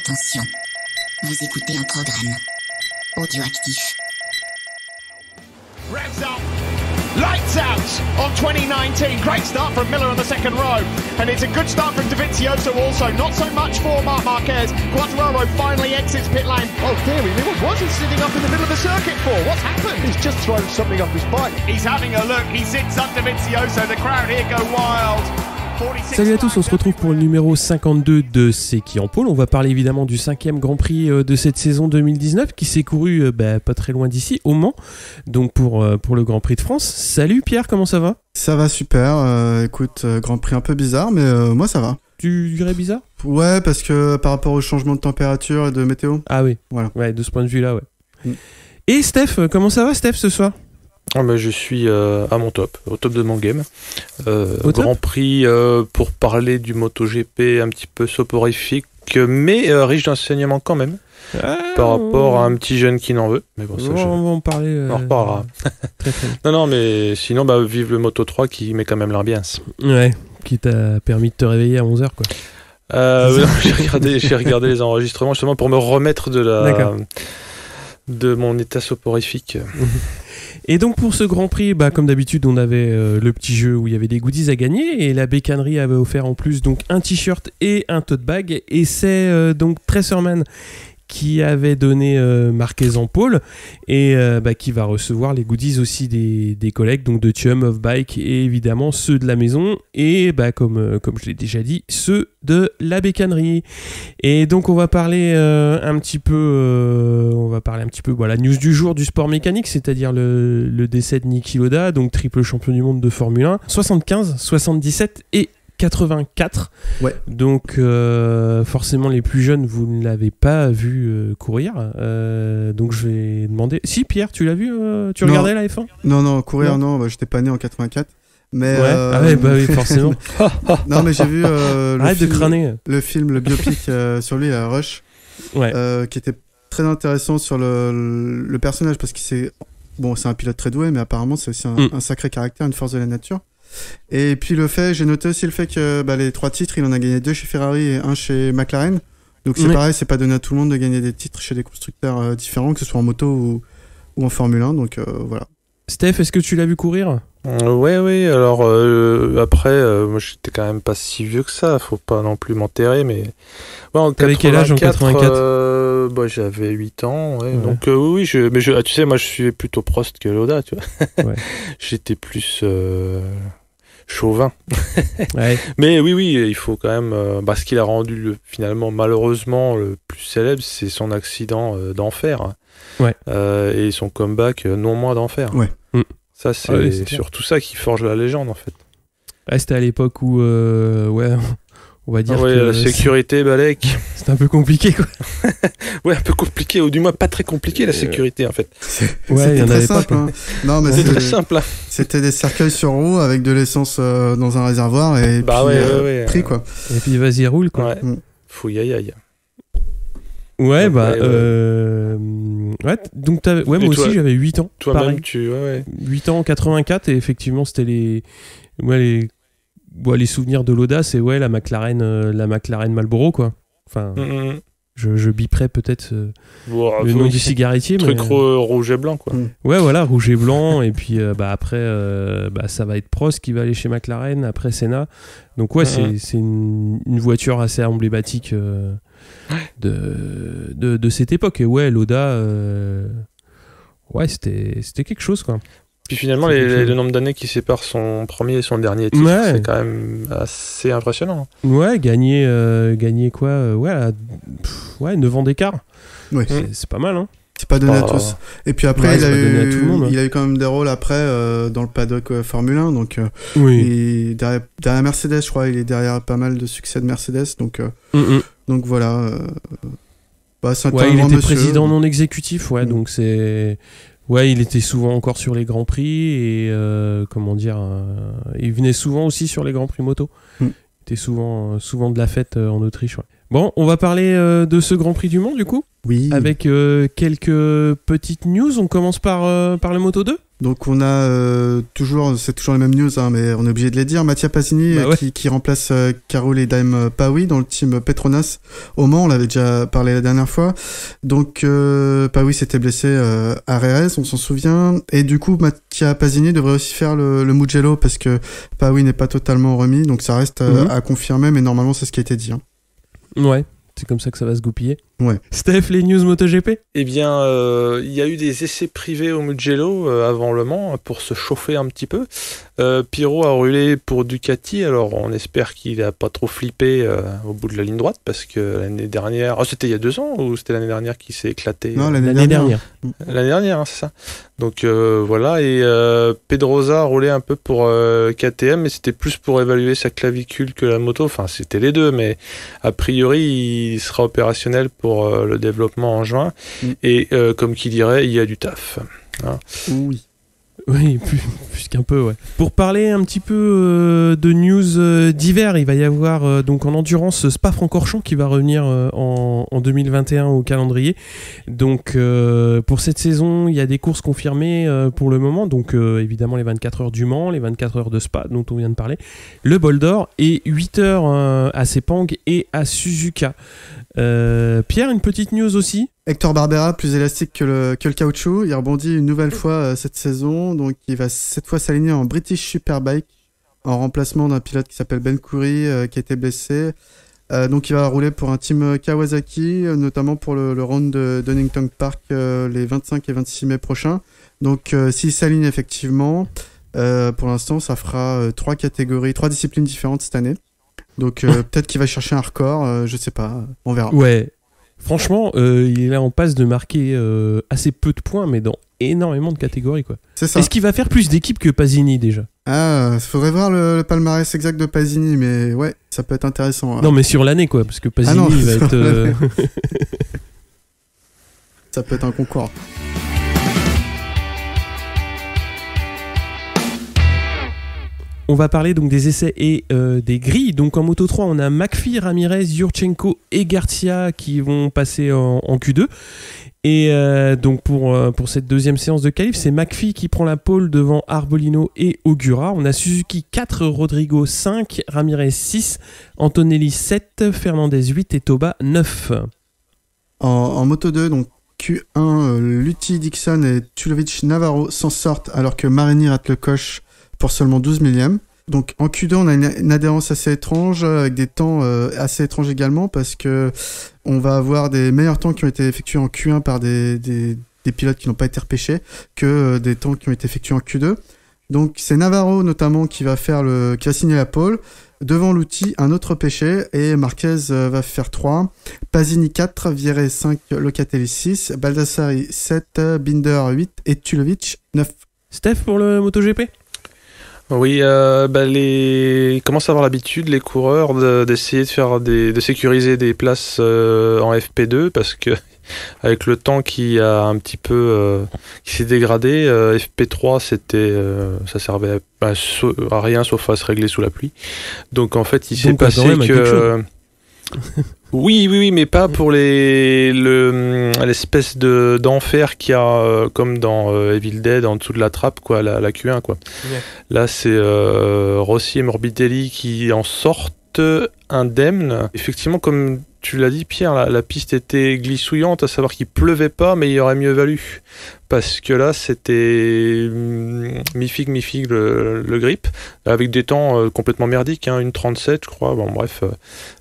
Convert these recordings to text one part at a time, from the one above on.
Attention, vous écoutez un programme audioactif. Revs up, lights out on 2019. Great start from Miller on the second row, and it's a good start from Dovizioso also. Not so much for Marc Marquez. Quartararo finally exits pit lane. Oh dearie me, what was he sitting up in the middle of the circuit for? What's happened? He's just thrown something off his bike. He's having a look. He sits up Dovizioso. The crowd here go wild. Salut à tous, on se retrouve pour le numéro 52 de C'est qui en pôle. On va parler évidemment du 5e Grand Prix de cette saison 2019 qui s'est couru pas très loin d'ici, au Mans, donc pour le Grand Prix de France. Salut Pierre, comment ça va ? Ça va super, écoute, Grand Prix un peu bizarre, mais moi ça va. Tu dirais bizarre ? Ouais, parce que par rapport au changement de température et de météo. Ah oui, voilà. Ouais, de ce point de vue-là, ouais. Et Steph, comment ça va Steph ce soir ? Je suis à mon top, au top de mon game. Grand Prix pour parler du MotoGP un petit peu soporifique, mais riche d'enseignements quand même, par rapport à un petit jeune qui n'en veut. Mais bon, ça, on va en parler. On en reparlera. Très. Non, mais sinon, vive le Moto 3 qui met quand même l'ambiance. Ouais, qui t'a permis de te réveiller à 11h, quoi. J'ai regardé les enregistrements justement pour me remettre de mon état soporifique. Et donc pour ce Grand Prix, comme d'habitude, on avait le petit jeu où il y avait des goodies à gagner et la bécannerie avait offert en plus donc un t-shirt et un tote bag, et c'est donc Tracerman qui avait donné Marquez en pôle et qui va recevoir les goodies aussi des collègues, donc de Chum, of Bike et évidemment ceux de la maison et comme je l'ai déjà dit, ceux de la bécannerie. Et donc on va parler un petit peu la news du jour du sport mécanique, c'est-à-dire le décès de Niki Lauda, donc triple champion du monde de Formule 1, 75, 77 et 84. Ouais. Donc forcément les plus jeunes vous ne l'avez pas vu courir, donc je vais demander. Si Pierre, tu l'as vu, tu regardais la F1? Non, courir non, j'étais pas né en 84. Mais oui, forcément. Non, mais j'ai vu arrête de crâner. Le film, le biopic sur lui, Rush, qui était très intéressant sur le personnage, parce que c'est un pilote très doué, mais apparemment c'est aussi un sacré caractère, une force de la nature. Et puis j'ai noté aussi le fait que les 3 titres, il en a gagné 2 chez Ferrari et 1 chez McLaren. Donc c'est pareil, c'est pas donné à tout le monde de gagner des titres chez des constructeurs différents, que ce soit en moto ou en Formule 1. Donc voilà. Steph, est-ce que tu l'as vu courir ? Oui. Alors après, moi j'étais quand même pas si vieux que ça. Faut pas non plus m'enterrer, mais t'avais quel âge en 84 ? J'avais 8 ans. Ouais. Donc oui, tu sais, moi je suis plutôt Prost que Lauda, tu vois. Ouais. J'étais plus chauvin. Ouais. Mais oui, il faut quand même. Ce qu'il a rendu finalement malheureusement le plus célèbre, c'est son accident d'enfer. Ouais. Et son comeback non moins d'enfer. Ouais. Ça, c'est surtout ça qui forge la légende en fait. Ouais, c'était à l'époque où on va dire que la sécurité, Balek. C'était un peu compliqué, quoi. Ouais, un peu compliqué, ou du moins pas très compliqué la sécurité en fait. C'était très simple. Non, mais c'était très simple. C'était des cercueils sur roues avec de l'essence dans un réservoir et pris quoi. Et puis vas-y, roule quoi. Ouais. Fouillaille. Ouais, donc moi et aussi j'avais 8 ans. Toi-même, 8 ans en 84, et effectivement c'était les souvenirs de Lauda, c'est la McLaren Marlboro, quoi. Enfin, je biperais peut-être le nom du cigarettier. Truc rouge et blanc, quoi. Ouais, voilà, rouge et blanc, et puis après, ça va être Prost qui va aller chez McLaren, après Senna. Donc c'est une voiture assez emblématique de cette époque. Et Lauda, c'était quelque chose, quoi. Puis finalement, le nombre d'années qui séparent son premier et son dernier titre, c'est quand même assez impressionnant. Ouais, gagner quoi 9 ans d'écart. Ouais. C'est pas mal, hein. C'est pas donné à tous. Et puis après, il a eu quand même des rôles après dans le paddock Formule 1. Donc, derrière Mercedes, je crois, il est derrière pas mal de succès de Mercedes. Donc, donc voilà. C'est un grand il était monsieur. Président non exécutif, donc c'est... Ouais, il était souvent encore sur les Grands Prix et il venait souvent aussi sur les Grands Prix moto. Il était souvent de la fête en Autriche. Ouais. Bon, on va parler de ce Grand Prix du Mans du coup. Oui. Avec quelques petites news. On commence par le Moto 2. Donc on a c'est toujours la même news, hein, mais on est obligé de les dire. Mattia Pasini qui remplace Carol et Daim Paoui dans le team Petronas au Mans, on l'avait déjà parlé la dernière fois. Donc Paoui s'était blessé à Rérez, on s'en souvient. Et du coup Mattia Pasini devrait aussi faire le Mugello parce que Paoui n'est pas totalement remis, donc ça reste à confirmer, mais normalement c'est ce qui a été dit. Hein. Ouais. C'est comme ça que ça va se goupiller. Ouais. Steph, les news MotoGP ? Eh bien, il y a eu des essais privés au Mugello avant Le Mans pour se chauffer un petit peu. Pirro a roulé pour Ducati, alors on espère qu'il n'a pas trop flippé au bout de la ligne droite, parce que l'année dernière... c'était il y a 2 ans ou c'était l'année dernière qu'il s'est éclaté ? Non, l'année dernière. L'année dernière, hein, c'est ça. Donc voilà, et Pedrosa a roulé un peu pour KTM, mais c'était plus pour évaluer sa clavicule que la moto. Enfin, c'était les deux, mais a priori, il sera opérationnel pour le développement en juin. Et comme qui dirait, il y a du taf. Hein. Oui, plus qu'un peu, ouais. Pour parler un petit peu de news d'hiver, il va y avoir donc en endurance Spa-Francorchamps qui va revenir en 2021 au calendrier. Donc pour cette saison, il y a des courses confirmées pour le moment. Donc évidemment les 24 heures du Mans, les 24 heures de Spa dont on vient de parler, le Bol d'Or et 8 heures à Sepang et à Suzuka. Pierre, une petite news aussi. Hector Barbera, plus élastique que le caoutchouc, il rebondit une nouvelle fois cette saison, donc il va cette fois s'aligner en British Superbike en remplacement d'un pilote qui s'appelle Ben Khoury qui a été blessé. Donc il va rouler pour un team Kawasaki, notamment pour le round de Donington Park les 25 et 26 mai prochains. Donc s'il s'aligne effectivement, pour l'instant ça fera 3 disciplines différentes cette année. Donc peut-être qu'il va chercher un record, je sais pas, on verra. Ouais. Franchement, il est en passe de marquer assez peu de points, mais dans énormément de catégories, quoi. C'est ça. Est-ce qu'il va faire plus d'équipes que Pasini, déjà ? Ah, faudrait voir le palmarès exact de Pasini, mais ouais, ça peut être intéressant. Hein. Non, mais sur l'année, quoi, parce que Pasini va être... Ça peut être un concours. On va parler donc des essais et des grilles. Donc en Moto 3, on a McPhee, Ramirez, Yurchenko et Garcia qui vont passer en Q2. Et donc pour cette deuxième séance de qualif, c'est McPhee qui prend la pole devant Arbolino et Ogura. On a Suzuki 4, Rodrigo 5, Ramirez 6, Antonelli 7, Fernandez 8 et Toba 9. En Moto 2, donc Q1, Lutti, Dixon et Tulovic Navarro s'en sortent alors que Marini rate le coche pour seulement 12 millièmes. Donc en Q2, on a une adhérence assez étrange, avec des temps assez étranges également, parce que on va avoir des meilleurs temps qui ont été effectués en Q1 par des pilotes qui n'ont pas été repêchés que des temps qui ont été effectués en Q2. Donc c'est Navarro notamment qui va signer la pole. Devant Lutti, un autre pêché, et Marquez va faire 3. Pasini 4, Viere 5, Locatelli 6, Baldassari 7, Binder 8 et Tulovic 9. Steph pour le MotoGP ? Oui, il commence à avoir l'habitude, les coureurs, d'essayer de sécuriser des places en FP2, parce que avec le temps qui a un petit peu qui s'est dégradé, FP3 ça servait à rien sauf à se régler sous la pluie. Donc en fait, il s'est passé que oui, mais pas pour l'espèce d'enfer qu'il y a comme dans Evil Dead en dessous de la trappe, quoi, la Q1, quoi. Ouais. Là, c'est Rossi et Morbidelli qui en sortent indemnes. Effectivement, comme tu l'as dit, Pierre, la piste était glissouillante, à savoir qu'il pleuvait pas, mais il aurait mieux valu. Parce que là, c'était mi-figue le grip, avec des temps complètement merdiques, hein, 1,37 je crois, bon bref,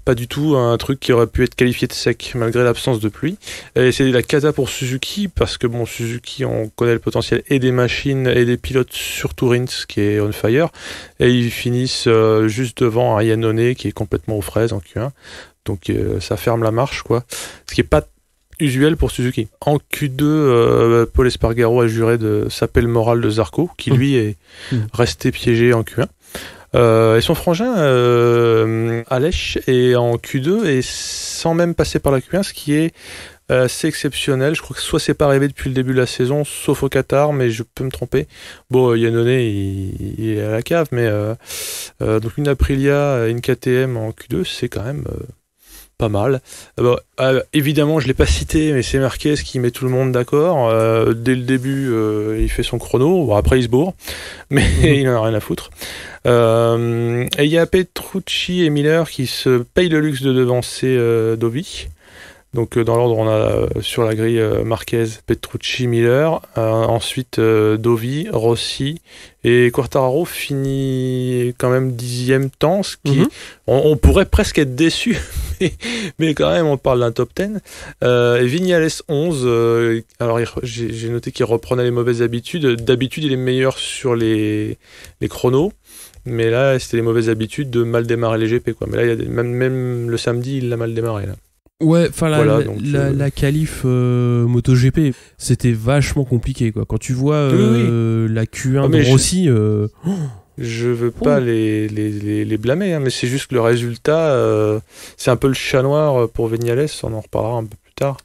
pas du tout un truc qui aurait pu être qualifié de sec, malgré l'absence de pluie. Et c'est la cata pour Suzuki, parce que bon, Suzuki, on connaît le potentiel et des machines et des pilotes, surtout Rins, qui est on fire, et ils finissent juste devant un Iannone qui est complètement aux fraises en Q1. Donc ça ferme la marche, quoi. Ce qui est pas usuel pour Suzuki. En Q2, Paul Espargaro a juré de saper le moral de Zarco, qui lui est resté piégé en Q1. Et son frangin, Aleix, est en Q2 et sans même passer par la Q1, ce qui est assez exceptionnel. Je crois que soit c'est pas arrivé depuis le début de la saison, sauf au Qatar, mais je peux me tromper. Bon, Iannone, il est à la cave, mais donc une Aprilia et une KTM en Q2, c'est quand même pas mal. Évidemment, je l'ai pas cité, mais c'est Marquez qui met tout le monde d'accord. Dès le début, il fait son chrono. Bon, après, il se bourre, mais il en a rien à foutre. Et il y a Petrucci et Miller qui se payent le luxe de devancer Dovi. Donc dans l'ordre, on a sur la grille Marquez, Petrucci, Miller, ensuite Dovi, Rossi, et Quartararo finit quand même 10e temps, ce qui on pourrait presque être déçu, mais quand même on parle d'un top 10. Et Viñales 11, alors j'ai noté qu'il reprenait les mauvaises habitudes. D'habitude il est meilleur sur les chronos, mais là c'était les mauvaises habitudes de mal démarrer les GP, quoi. Mais là même le samedi il l'a mal démarré là. Ouais, enfin la qualif MotoGP, c'était vachement compliqué, quoi. Quand tu vois la Q1 de Rossi, je veux pas les blâmer, hein, mais c'est juste que le résultat, c'est un peu le chat noir pour Viñales. On en reparlera un peu plus tard.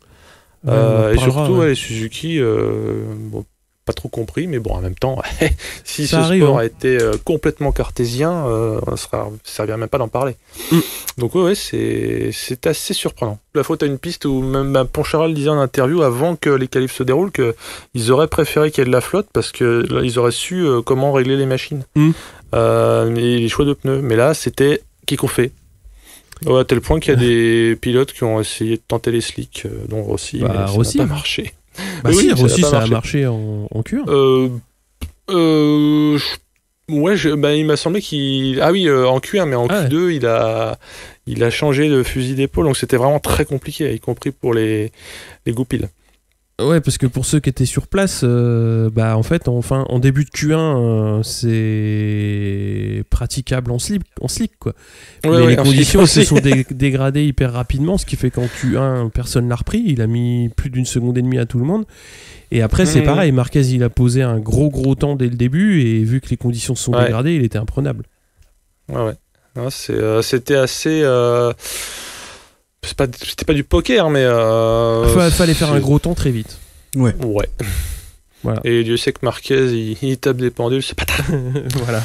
Et surtout les Suzuki, bon, pas trop compris, mais bon, en même temps, si ça ce sport a été complètement cartésien, ça servirait même pas d'en parler. Donc ouais, c'est assez surprenant. La faute à une piste où même Poncharal disait en interview avant que les qualifs se déroulent qu'ils auraient préféré qu'il y ait de la flotte parce que là, ils auraient su comment régler les machines et les choix de pneus. Mais là, c'était qui qu'on fait. Ouais, à tel point qu'il y a des pilotes qui ont essayé de tenter les slicks, dont Rossi, mais ça n'a pas marché. Si, Rossi, ça a marché en Q1. Il m'a semblé qu'il... Ah oui, en Q1, mais en Q2, il a changé de fusil d'épaule, donc c'était vraiment très compliqué, y compris pour les goupilles. Ouais, parce que pour ceux qui étaient sur place, en fait, en début de Q1, c'est praticable en slick, quoi. Les conditions se sont dégradées hyper rapidement, ce qui fait qu'en Q1, personne l'a repris. Il a mis plus d'1 seconde et demie à tout le monde. Et après, c'est pareil. Marquez, il a posé un gros temps dès le début, et vu que les conditions se sont dégradées, il était imprenable. Ouais. Non, c'était assez... C'était pas du poker, mais... fallait faire un gros temps très vite. Ouais. Voilà. Et Dieu sait que Marquez, il tape des pendules, c'est pas tard. Voilà.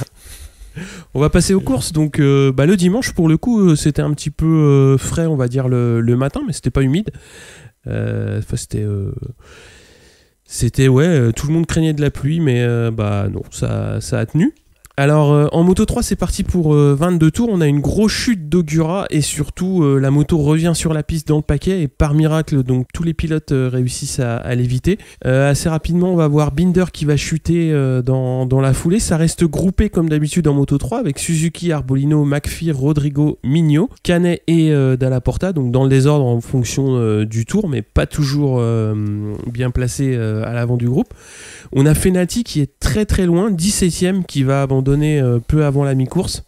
On va passer aux courses. Donc, le dimanche, pour le coup, c'était un petit peu frais, on va dire, le matin, mais c'était pas humide. C'était tout le monde craignait de la pluie, mais non, ça a tenu. Alors en Moto 3 c'est parti pour 22 tours, on a une grosse chute d'Ogura et surtout la moto revient sur la piste dans le paquet et par miracle donc tous les pilotes réussissent à l'éviter. Assez rapidement on va voir Binder qui va chuter dans la foulée, ça reste groupé comme d'habitude en Moto 3 avec Suzuki, Arbolino, McPhee, Rodrigo, Mignot, Canet et Dalla Porta, donc dans le désordre en fonction du tour mais pas toujours bien placé à l'avant du groupe. On a Fenati qui est très très loin, 17ème, qui va abandonner peu avant la mi-course.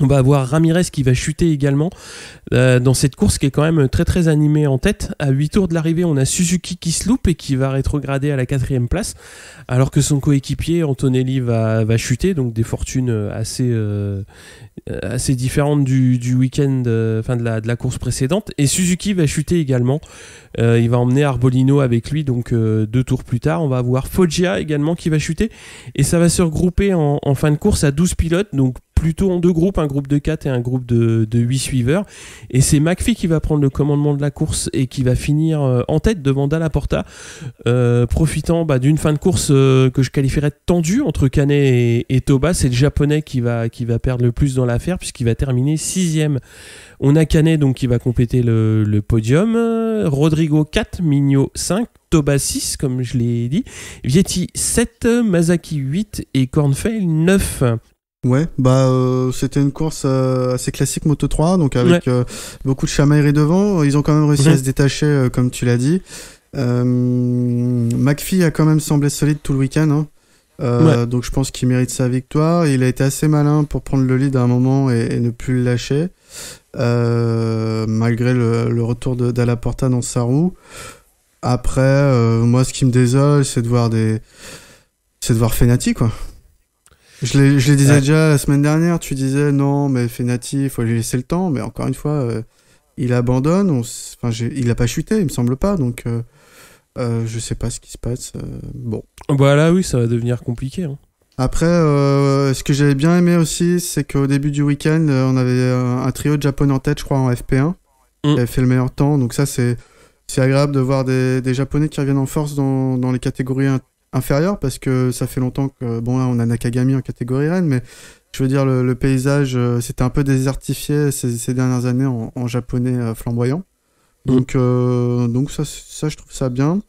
On va avoir Ramirez qui va chuter également dans cette course qui est quand même très très animée en tête. À 8 tours de l'arrivée, on a Suzuki qui se loupe et qui va rétrograder à la 4ème place, alors que son coéquipier Antonelli va chuter, donc des fortunes assez différentes du week-end, de la course précédente. Et Suzuki va chuter également. Il va emmener Arbolino avec lui, donc 2 tours plus tard. On va avoir Foggia également qui va chuter. Et ça va se regrouper en fin de course à 12 pilotes, donc plutôt en 2 groupes, un groupe de 4 et un groupe de 8 suiveurs. Et c'est McPhee qui va prendre le commandement de la course et qui va finir en tête devant Dalla Porta, profitant d'une fin de course que je qualifierais de tendue entre Canet et Toba. C'est le japonais qui va perdre le plus dans l'affaire puisqu'il va terminer 6ème. On a Canet donc qui va compléter le podium, Rodrigo 4, Mignot 5, Toba 6 comme je l'ai dit, Vietti 7, Masaki 8 et Kornfeil 9. Ouais, c'était une course assez classique Moto 3, donc avec beaucoup de chamaillerie devant. Ils ont quand même réussi à se détacher, comme tu l'as dit. McPhee a quand même semblé solide tout le week-end, donc je pense qu'il mérite sa victoire. Il a été assez malin pour prendre le lead à un moment et ne plus le lâcher, malgré le retour de Dalla Porta dans sa roue. Après, moi, ce qui me désole, c'est de voir Fenati, quoi. Je le disais déjà la semaine dernière, tu disais non, mais Fenati, il faut lui laisser le temps, mais encore une fois, il abandonne, il a pas chuté, il me semble pas, donc je sais pas ce qui se passe. Bon. Là, oui, ça va devenir compliqué. Hein. Après, ce que j'avais bien aimé aussi, c'est qu'au début du week-end, on avait un trio de japonais en tête, je crois, en FP1. qui avait fait le meilleur temps. Donc ça, c'est agréable de voir des Japonais qui reviennent en force dans les catégories inférieures, parce que ça fait longtemps que, bon là, on a Nakagami en catégorie reine, mais je veux dire, le paysage c'était un peu désertifié ces dernières années en japonais flamboyant. Donc ça, je trouve ça bien.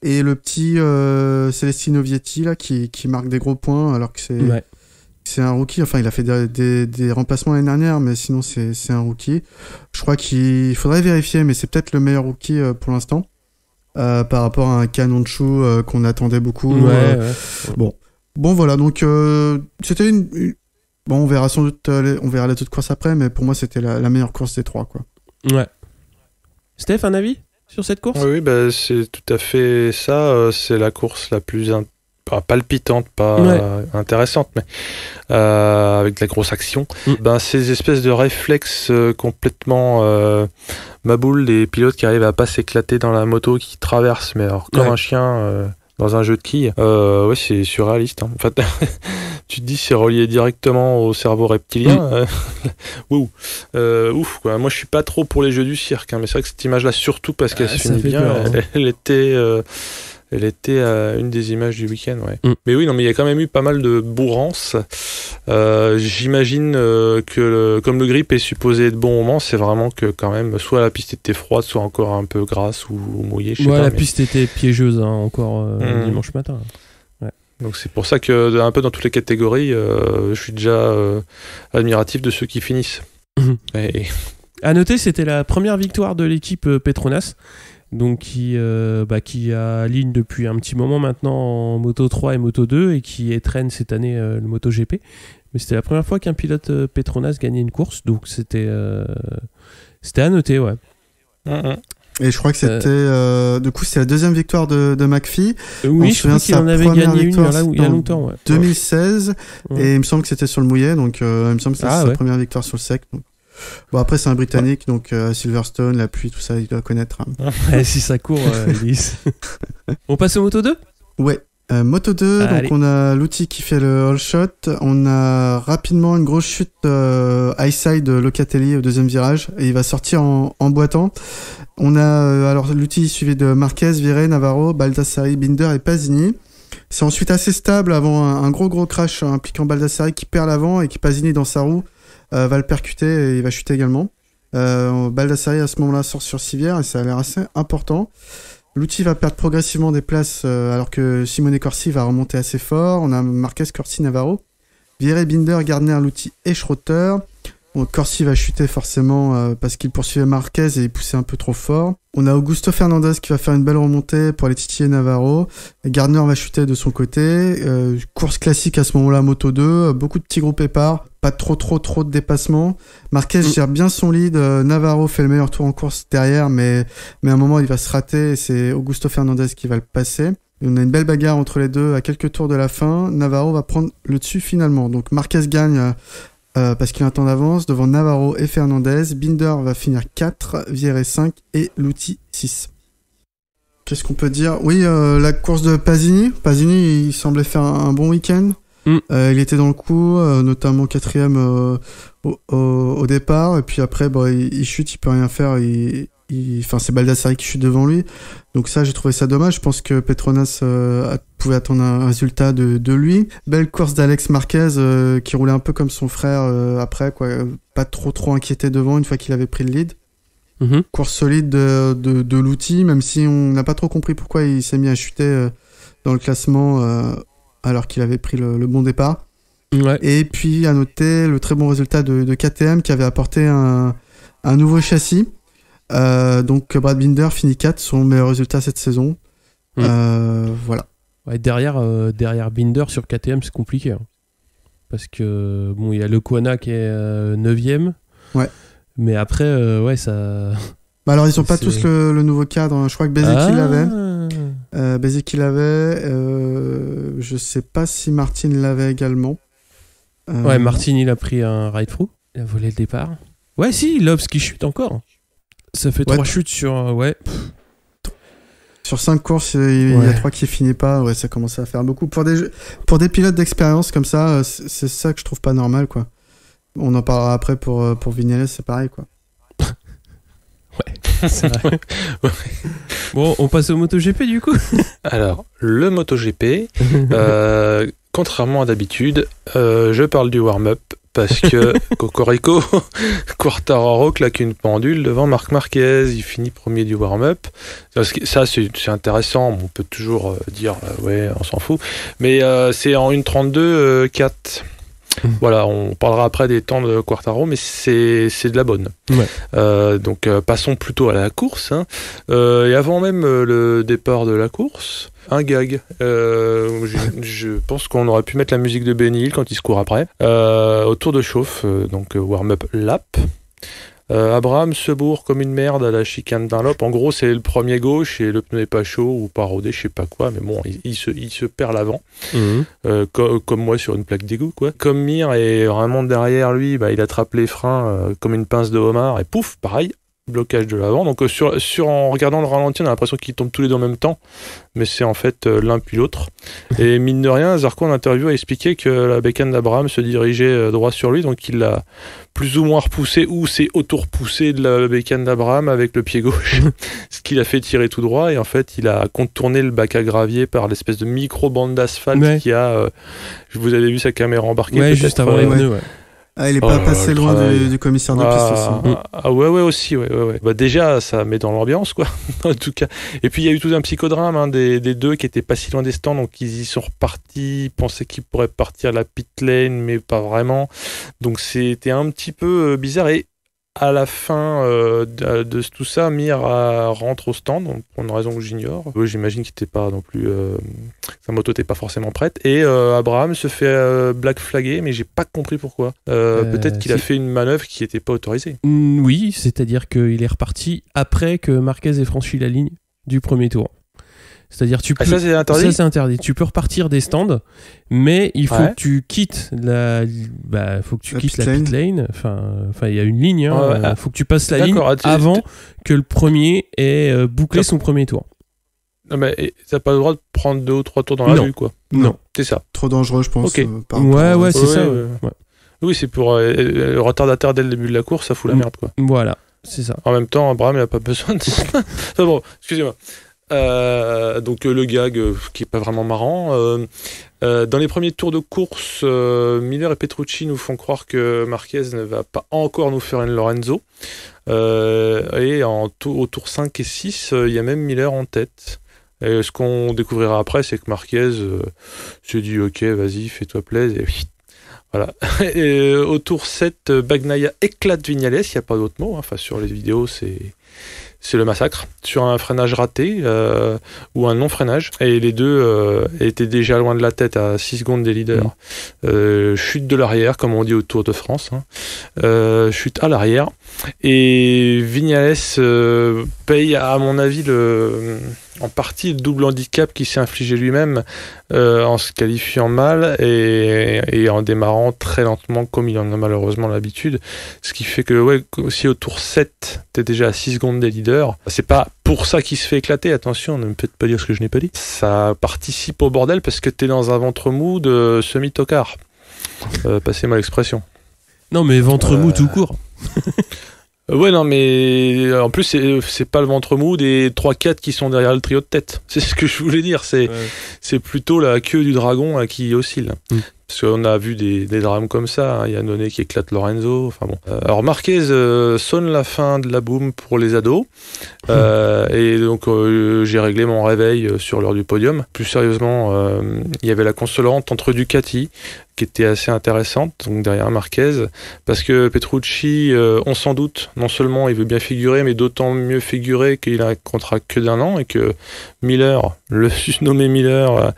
Et le petit Celestino Vietti, là, qui marque des gros points, alors que c'est un rookie. Enfin, il a fait des remplacements l'année dernière, mais sinon, c'est un rookie. Je crois qu'il faudrait vérifier, mais c'est peut-être le meilleur rookie pour l'instant, par rapport à un Kanonchu qu'on attendait beaucoup. Bon, voilà. Donc, c'était Bon, on verra sans doute on verra les autres courses après, mais pour moi, c'était la meilleure course des trois, quoi. Ouais. Steph, un avis sur cette course ? Oui, c'est tout à fait ça. C'est la course la plus palpitante, pas intéressante, mais avec de la grosse action. Ces espèces de réflexes complètement maboules des pilotes qui arrivent à pas s'éclater dans la moto, qui traversent, mais alors comme un chien dans un jeu de quilles. C'est surréaliste. En fait, tu te dis c'est relié directement au cerveau reptilien. Ouf, quoi. Moi, je suis pas trop pour les jeux du cirque, mais c'est vrai que cette image-là, surtout parce qu'elle se finit bien, elle était une des images du week-end, Mais oui, non, mais il y a quand même eu pas mal de bourrances. J'imagine que comme le grip est supposé être bon au Mans, c'est vraiment que quand même, soit la piste était froide, soit encore un peu grasse ou mouillée. Je sais pas, la piste était piégeuse encore dimanche matin. Ouais. Donc c'est pour ça que un peu dans toutes les catégories, je suis déjà admiratif de ceux qui finissent. À noter, c'était la première victoire de l'équipe Petronas. Donc qui aligne depuis un petit moment maintenant en Moto 3 et Moto 2 et qui traîne cette année le MotoGP. Mais c'était la première fois qu'un pilote Petronas gagnait une course, donc c'était à noter, ouais. Et je crois que c'était du coup c'est la deuxième victoire de McPhee. Oui, je crois qu'il en avait gagné une il y a longtemps, 2016 et il me semble que c'était sur le mouillet, donc il me semble que c'était sa première victoire sur le sec. Donc. Bon, après c'est un Britannique, donc Silverstone, la pluie, tout ça, il doit connaître. Si ça court, Elise. On passe au Moto 2 ? Ouais. Moto 2, donc on a l'outil qui fait le all shot, on a rapidement une grosse chute high-side Locatelli au deuxième virage, et il va sortir en boitant. On a alors l'outil suivi de Marquez, Viré, Navarro, Baldassari, Binder et Pasini. C'est ensuite assez stable avant un gros crash impliquant Baldassari qui perd l'avant et qui Pasini dans sa roue va le percuter et il va chuter également. Baldassari à ce moment-là sort sur civière et ça a l'air assez important. L'outil va perdre progressivement des places alors que Simone Corsi va remonter assez fort. On a Marquez, Corsi, Navarro, Viré, Binder, Gardner, l'outil et Schroeter. Donc Corsi va chuter forcément parce qu'il poursuivait Marquez et il poussait un peu trop fort. On a Augusto Fernandez qui va faire une belle remontée pour aller titiller Navarro. Et Gardner va chuter de son côté. Course classique à ce moment-là, Moto 2. Beaucoup de petits groupes épars. Pas trop de dépassements. Marquez gère bien son lead. Navarro fait le meilleur tour en course derrière, mais à un moment il va se rater et c'est Augusto Fernandez qui va le passer. Et on a une belle bagarre entre les deux à quelques tours de la fin. Navarro va prendre le dessus finalement. Donc Marquez gagne parce qu'il a un temps d'avance devant Navarro et Fernandez. Binder va finir 4, Viré 5 et Lutti 6. Qu'est-ce qu'on peut dire ? Oui, la course de Pasini. Pasini, il semblait faire un bon week-end. Il était dans le coup, notamment 4ème au départ. Et puis après, il chute, il peut rien faire. C'est Baldassari qui chute devant lui. Donc ça, j'ai trouvé ça dommage. Je pense que Petronas pouvait attendre un résultat de lui. Belle course d'Alex Marquez qui roulait un peu comme son frère après, quoi. Pas trop inquiété devant une fois qu'il avait pris le lead. Course solide de l'outil, même si on n'a pas trop compris pourquoi il s'est mis à chuter dans le classement alors qu'il avait pris le bon départ. Ouais. Et puis à noter le très bon résultat de KTM qui avait apporté un nouveau châssis. Donc Brad Binder finit 4, son meilleur résultat cette saison. Voilà. Ouais, derrière Binder sur KTM c'est compliqué parce que bon, il y a le Kwana qui est 9ème. Ouais. Mais après ça. Bah alors ils ont pas tous le nouveau cadre. Je crois que Bezeki l'avait. Bezeki l'avait. Je sais pas si Martin l'avait également. Ouais, Martin il a pris un ride-through. Il a volé le départ. Ouais, si, Lobs qui chute encore. Ça fait 3 chutes sur... Sur 5 courses, il y a 3 qui finissent pas. Ouais, ça commence à faire beaucoup. Pour des pilotes d'expérience comme ça, c'est ça que je trouve pas normal, quoi. On en parlera après pour Vignales, c'est pareil, quoi. Bon, on passe au MotoGP du coup. Alors, le MotoGP, contrairement à d'habitude, je parle du warm-up parce que Cocorico, Quartararo claque une pendule devant Marc Marquez, il finit premier du warm-up. Ça, c'est intéressant, on peut toujours dire ouais, on s'en fout, mais c'est en 1:32.4. Voilà, on parlera après des temps de Quartararo, mais c'est de la bonne. Ouais. Donc passons plutôt à la course. Hein. Et avant même le départ de la course, un gag. Je pense qu'on aurait pu mettre la musique de Benny Hill quand il se court après. Au tour de chauffe, donc warm-up lap. Abraham se bourre comme une merde à la chicane d'un lop. En gros, c'est le premier gauche et le pneu est pas chaud ou pas rodé, je sais pas quoi, mais bon, il se perd l'avant. Comme moi sur une plaque d'égout, quoi. Comme Mir est vraiment derrière lui, bah, il attrape les freins comme une pince de homard et pouf, pareil, blocage de l'avant. Donc en regardant le ralenti, on a l'impression qu'ils tombent tous les deux en même temps, mais c'est en fait l'un puis l'autre. Et mine de rien, Zarco en interview a expliqué que la bécane d'Abraham se dirigeait droit sur lui, donc il l'a plus ou moins repoussé ou s'est auto-repoussé de la bécane d'Abraham avec le pied gauche, ce qui l'a fait tirer tout droit. Et en fait, il a contourné le bac à gravier par l'espèce de micro-bande d'asphalte qui a... vous avez vu sa caméra embarquée juste avant les pneus, ouais. Ah, il est pas passé loin du commissaire de piste aussi. Ouais, aussi. Bah, déjà, ça met dans l'ambiance, quoi. En tout cas. Et puis, il y a eu tout un psychodrame, hein, des deux qui étaient pas si loin des stands, donc ils y sont repartis, ils pensaient qu'ils pourraient partir à la pit lane, mais pas vraiment. Donc, c'était un petit peu bizarre. Et à la fin de tout ça, Mir rentre au stand, donc pour une raison que j'ignore. J'imagine qu'il n'était pas non plus... sa moto n'était pas forcément prête. Et Abraham se fait black flaguer, mais j'ai pas compris pourquoi. Peut-être qu'il a fait une manœuvre qui n'était pas autorisée. Oui, c'est-à-dire qu'il est reparti après que Marquez ait franchi la ligne du premier tour. C'est-à-dire ça c'est interdit. Ça c'est interdit. Tu peux repartir des stands, mais il faut que tu quittes la pit lane. Enfin, il y a une ligne. Hein, faut que tu passes la ligne avant que le premier ait bouclé son premier tour. Non mais t'as pas le droit de prendre 2 ou 3 tours dans la rue, quoi. Non. C'est ça. Trop dangereux, je pense. Okay. C'est ça. Ouais. Oui, c'est pour le retardataire dès le début de la course, ça fout la merde, quoi. Voilà, c'est ça. En même temps, Abraham, il a pas besoin de ça. Enfin bon, excusez-moi. Donc le gag qui est pas vraiment marrant. Dans les premiers tours de course, Miller et Petrucci nous font croire que Marquez ne va pas encore nous faire une Lorenzo. Et au tour 5 et 6, il y a même Miller en tête. Et ce qu'on découvrira après, c'est que Marquez se dit ok, vas-y, fais-toi plaisir. Et voilà. Et au tour 7, Bagnaia éclate Vignales, il n'y a pas d'autre mot. Enfin, sur les vidéos, c'est le massacre, sur un freinage raté ou un non-freinage. Et les deux étaient déjà loin de la tête à 6 secondes des leaders. Chute de l'arrière, comme on dit au Tour de France. Hein. Chute à l'arrière. Et Vignales paye, à mon avis, en partie le double handicap qu'il s'est infligé lui-même en se qualifiant mal et en démarrant très lentement comme il en a malheureusement l'habitude, ce qui fait que si au tour 7 t'es déjà à 6 secondes des leaders, c'est pas pour ça qu'il se fait éclater, attention, ne me faites pas dire ce que je n'ai pas dit, ça participe au bordel parce que t'es dans un ventre mou de semi-tocard, passez-moi l'expression. Non mais ventre mou tout court. Ouais, non, mais en plus, c'est pas le ventre mou des 3-4 qui sont derrière le trio de tête. C'est ce que je voulais dire. C'est plutôt la queue du dragon qui oscille. Parce qu'on a vu des drames comme ça. Il y a Nonnet qui éclate Lorenzo. Enfin bon. Alors Marquez sonne la fin de la boom pour les ados. Et donc j'ai réglé mon réveil sur l'heure du podium. Plus sérieusement, il y avait la consolante entre Ducati qui était assez intéressante, donc derrière Marquez, parce que Petrucci, on s'en doute, non seulement il veut bien figurer, mais d'autant mieux figurer qu'il a un contrat que d'1 an et que Miller, le susnommé Miller,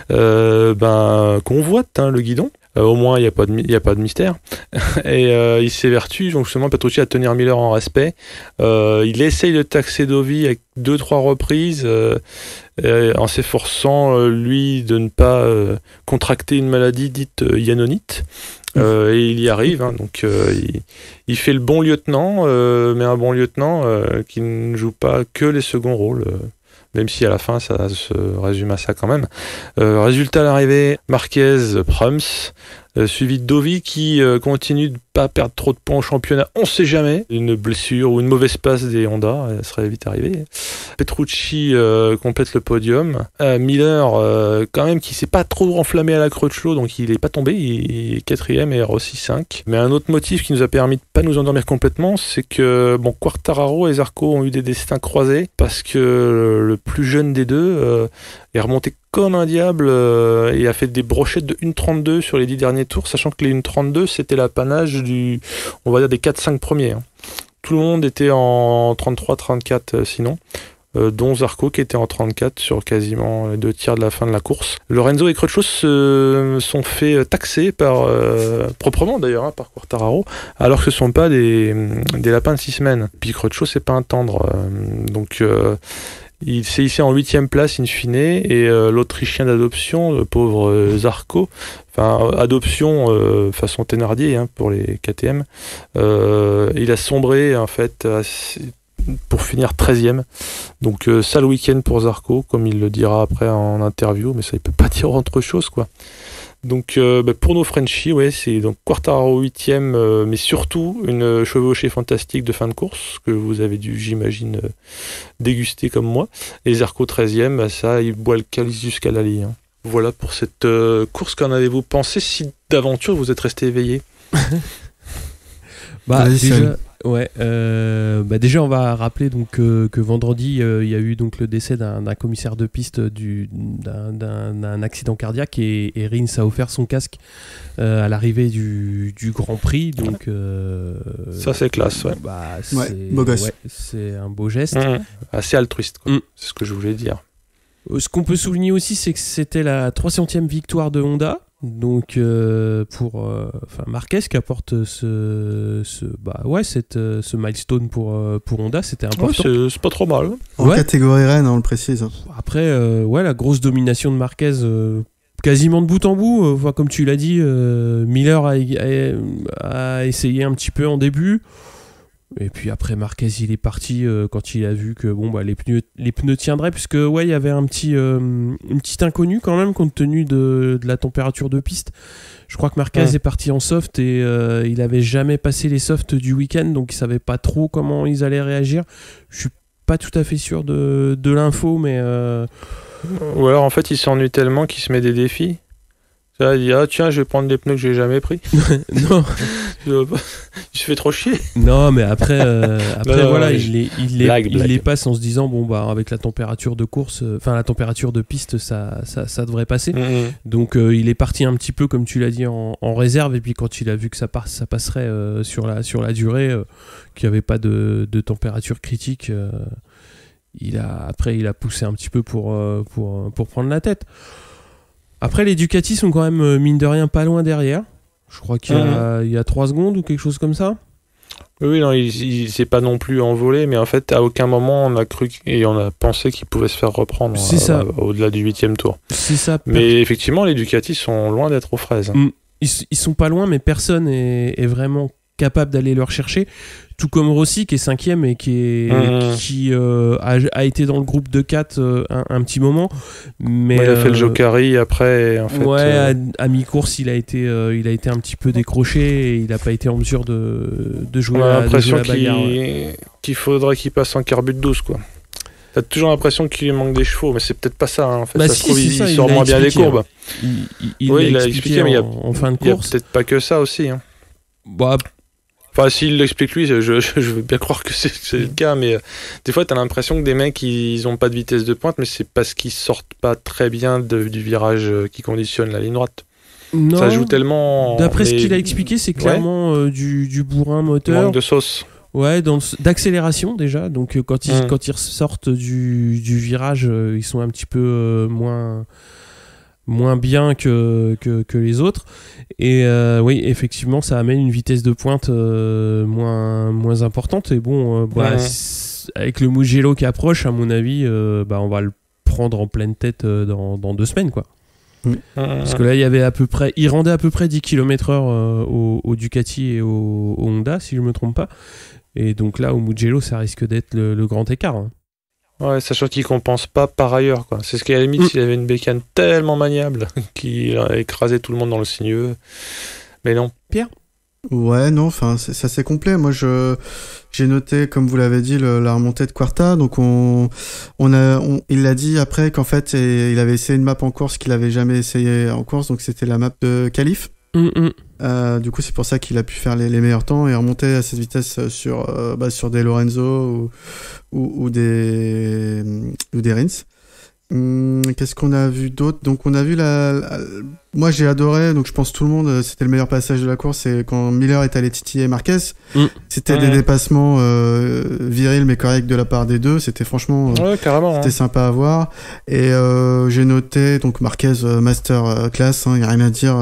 convoite le guidon. Au moins, il n'y a pas de mystère. Et il s'évertue, donc justement, Petrucci à tenir Miller en respect. Il essaye de taxer Dovi avec 2-3 reprises, en s'efforçant, lui, de ne pas contracter une maladie dite yannonite. Et il y arrive, hein, donc il fait le bon lieutenant, mais un bon lieutenant qui ne joue pas que les seconds rôles. Même si à la fin ça se résume à ça quand même. Résultat à l'arrivée, Marquez, Prums, suivi de Dovi qui continue de pas perdre trop de points au championnat, on sait jamais, une blessure ou une mauvaise passe des Honda, elle serait vite arrivée. Petrucci complète le podium, Miller quand même qui s'est pas trop enflammé à la Crutchlow, donc il est pas tombé, il est 4ème et Rossi 5. Mais un autre motif qui nous a permis de pas nous endormir complètement, c'est que Quartararo et Zarco ont eu des destins croisés, parce que le plus jeune des deux est remonté comme un diable et a fait des brochettes de 1.32 sur les 10 derniers tours, sachant que les 1.32 c'était l'apanage on va dire des 4-5 premiers. Tout le monde était en 33-34 sinon, dont Zarco qui était en 34 sur quasiment les 2 tiers de la fin de la course. Lorenzo et Crutchlow se sont fait taxer proprement d'ailleurs par Quartararo, alors que ce ne sont pas des lapins de 6 semaines. Puis Crutchlow c'est pas un tendre, donc il s'est hissé en 8ème place in fine, et l'Autrichien d'adoption, le pauvre Zarco, adoption façon Thénardier pour les KTM, il a sombré en fait pour finir 13ème. Donc sale week-end pour Zarco, comme il le dira après en interview, mais ça il peut pas dire autre chose quoi. Donc pour nos Frenchies, c'est donc Quartararo 8ème, mais surtout une chevauchée fantastique de fin de course que vous avez dû, j'imagine, déguster comme moi. Et Zarco 13ème, ça, il boit le calice jusqu'à la ligne. Voilà pour cette course. Qu'en avez-vous pensé si d'aventure vous êtes resté éveillé? Déjà on va rappeler donc que vendredi il y a eu donc le décès d'un commissaire de piste d'un accident cardiaque, et Rins a offert son casque à l'arrivée du Grand Prix, donc ça c'est classe, beau gosse. C'est un beau geste, assez altruiste quoi. C'est ce que je voulais dire. Ce qu'on peut souligner aussi, c'est que c'était la 300e victoire de Honda. Donc pour Marquez qui apporte ce milestone pour Honda, c'était important. C'est pas trop mal. En catégorie reine, on le précise. Après la grosse domination de Marquez quasiment de bout en bout, comme tu l'as dit, Miller a essayé un petit peu en début. Et puis après Marquez il est parti quand il a vu que les pneus tiendraient, puisque il y avait une petite inconnue quand même compte tenu de la température de piste. Je crois que Marquez est parti en soft et il avait jamais passé les softs du week-end, donc il savait pas trop comment ils allaient réagir. Je suis pas tout à fait sûr de l'info, mais ou alors en fait il s'ennuie tellement qu'il se met des défis. Ça, il dit tiens, je vais prendre des pneus que j'ai jamais pris. Non, il se fait trop chier. Non, mais après il les passe en se disant avec la température de course, la température de piste, ça devrait passer. Donc il est parti un petit peu comme tu l'as dit en réserve, et puis quand il a vu que ça passerait sur la durée, qu'il n'y avait pas de température critique, il a poussé un petit peu pour prendre la tête. Après, les Ducati sont quand même, mine de rien, pas loin derrière. Je crois qu'il y a 3 secondes ou quelque chose comme ça. Oui, non, il s'est pas non plus envolé, mais en fait, à aucun moment, on a cru et on a pensé qu'il pouvait se faire reprendre au-delà du 8e tour. C'est ça. Mais effectivement, les Ducati sont loin d'être aux fraises. Ils sont pas loin, mais personne est vraiment capable d'aller leur chercher. Tout comme Rossi qui est 5ème et qui a été dans le groupe de 4 un petit moment, mais il a fait le Jokari après en fait, à mi-course il a été un petit peu décroché et il n'a pas été en mesure de jouer la bagarre. Qu'il faudrait qu'il passe en carbut 12 quoi. T'as toujours l'impression qu'il lui manque des chevaux, mais c'est peut-être pas ça en fait. Ça se trouve il sort moins bien les courbes. Il a expliqué, mais en fin de course. Il y a peut-être pas que ça aussi. Enfin, s'il l'explique lui, je veux bien croire que c'est le cas, mais des fois, t'as l'impression que des mecs, ils ont pas de vitesse de pointe, mais c'est parce qu'ils sortent pas très bien du virage qui conditionne la ligne droite. Non, ça joue tellement... D'après ce qu'il a expliqué, c'est clairement du bourrin moteur. Manque de sauce. Ouais, d'accélération déjà. Donc quand ils sortent du virage, ils sont un petit peu moins bien que les autres, et oui effectivement ça amène une vitesse de pointe moins importante, et avec le Mugello qui approche, à mon avis on va le prendre en pleine tête dans 2 semaines quoi. Parce que là il rendait à peu près 10 km/h au Ducati et au Honda si je me trompe pas, et donc là au Mugello ça risque d'être le grand écart. Ouais, sachant qu'il compense pas par ailleurs, quoi. C'est ce qu'à la limite, s'il avait une bécane tellement maniable qu'il a écrasé tout le monde dans le sinueux. Mais non. Pierre ? Ouais, non, enfin, c'est assez complet. Moi, j'ai noté, comme vous l'avez dit, la remontée de Quarta. Donc, il l'a dit après qu'en fait, il avait essayé une map en course qu'il avait jamais essayé en course. Donc, c'était la map de Calife. Du coup, c'est pour ça qu'il a pu faire les meilleurs temps et remonter à cette vitesse sur des Lorenzo ou des Rins. Qu'est-ce qu'on a vu d'autre ? Donc on a vu moi j'ai adoré, donc je pense tout le monde, c'était le meilleur passage de la course, c'est quand Miller est allé titiller Marquez. C'était des dépassements virils mais corrects de la part des deux, c'était franchement c'était sympa à voir. Et j'ai noté donc Marquez master class, il y a rien à dire,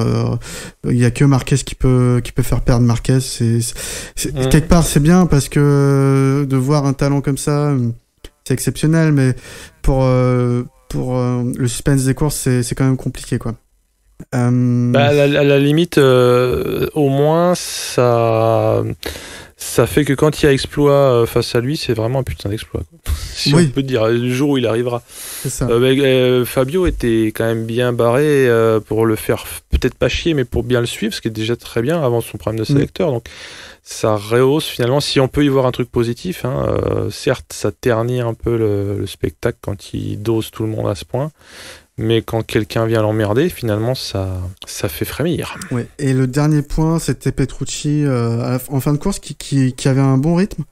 il y a que Marquez qui peut faire perdre Marquez. Quelque part c'est bien parce que de voir un talent comme ça, c'est exceptionnel, mais pour le suspense des courses, c'est quand même compliqué, quoi. À la limite, au moins, ça fait que quand il y a exploit face à lui, c'est vraiment un putain d'exploit, quoi. Si on peut dire, le jour où il arrivera. C'est ça. Fabio était quand même bien barré pour le faire, peut-être pas chier, mais pour bien le suivre, ce qui est déjà très bien avant son problème de sélecteur. Donc, ça rehausse finalement, si on peut y voir un truc positif, certes ça ternit un peu le spectacle quand il dose tout le monde à ce point, mais quand quelqu'un vient l'emmerder, finalement ça fait frémir. Ouais. Et le dernier point, c'était Petrucci en fin de course qui avait un bon rythme.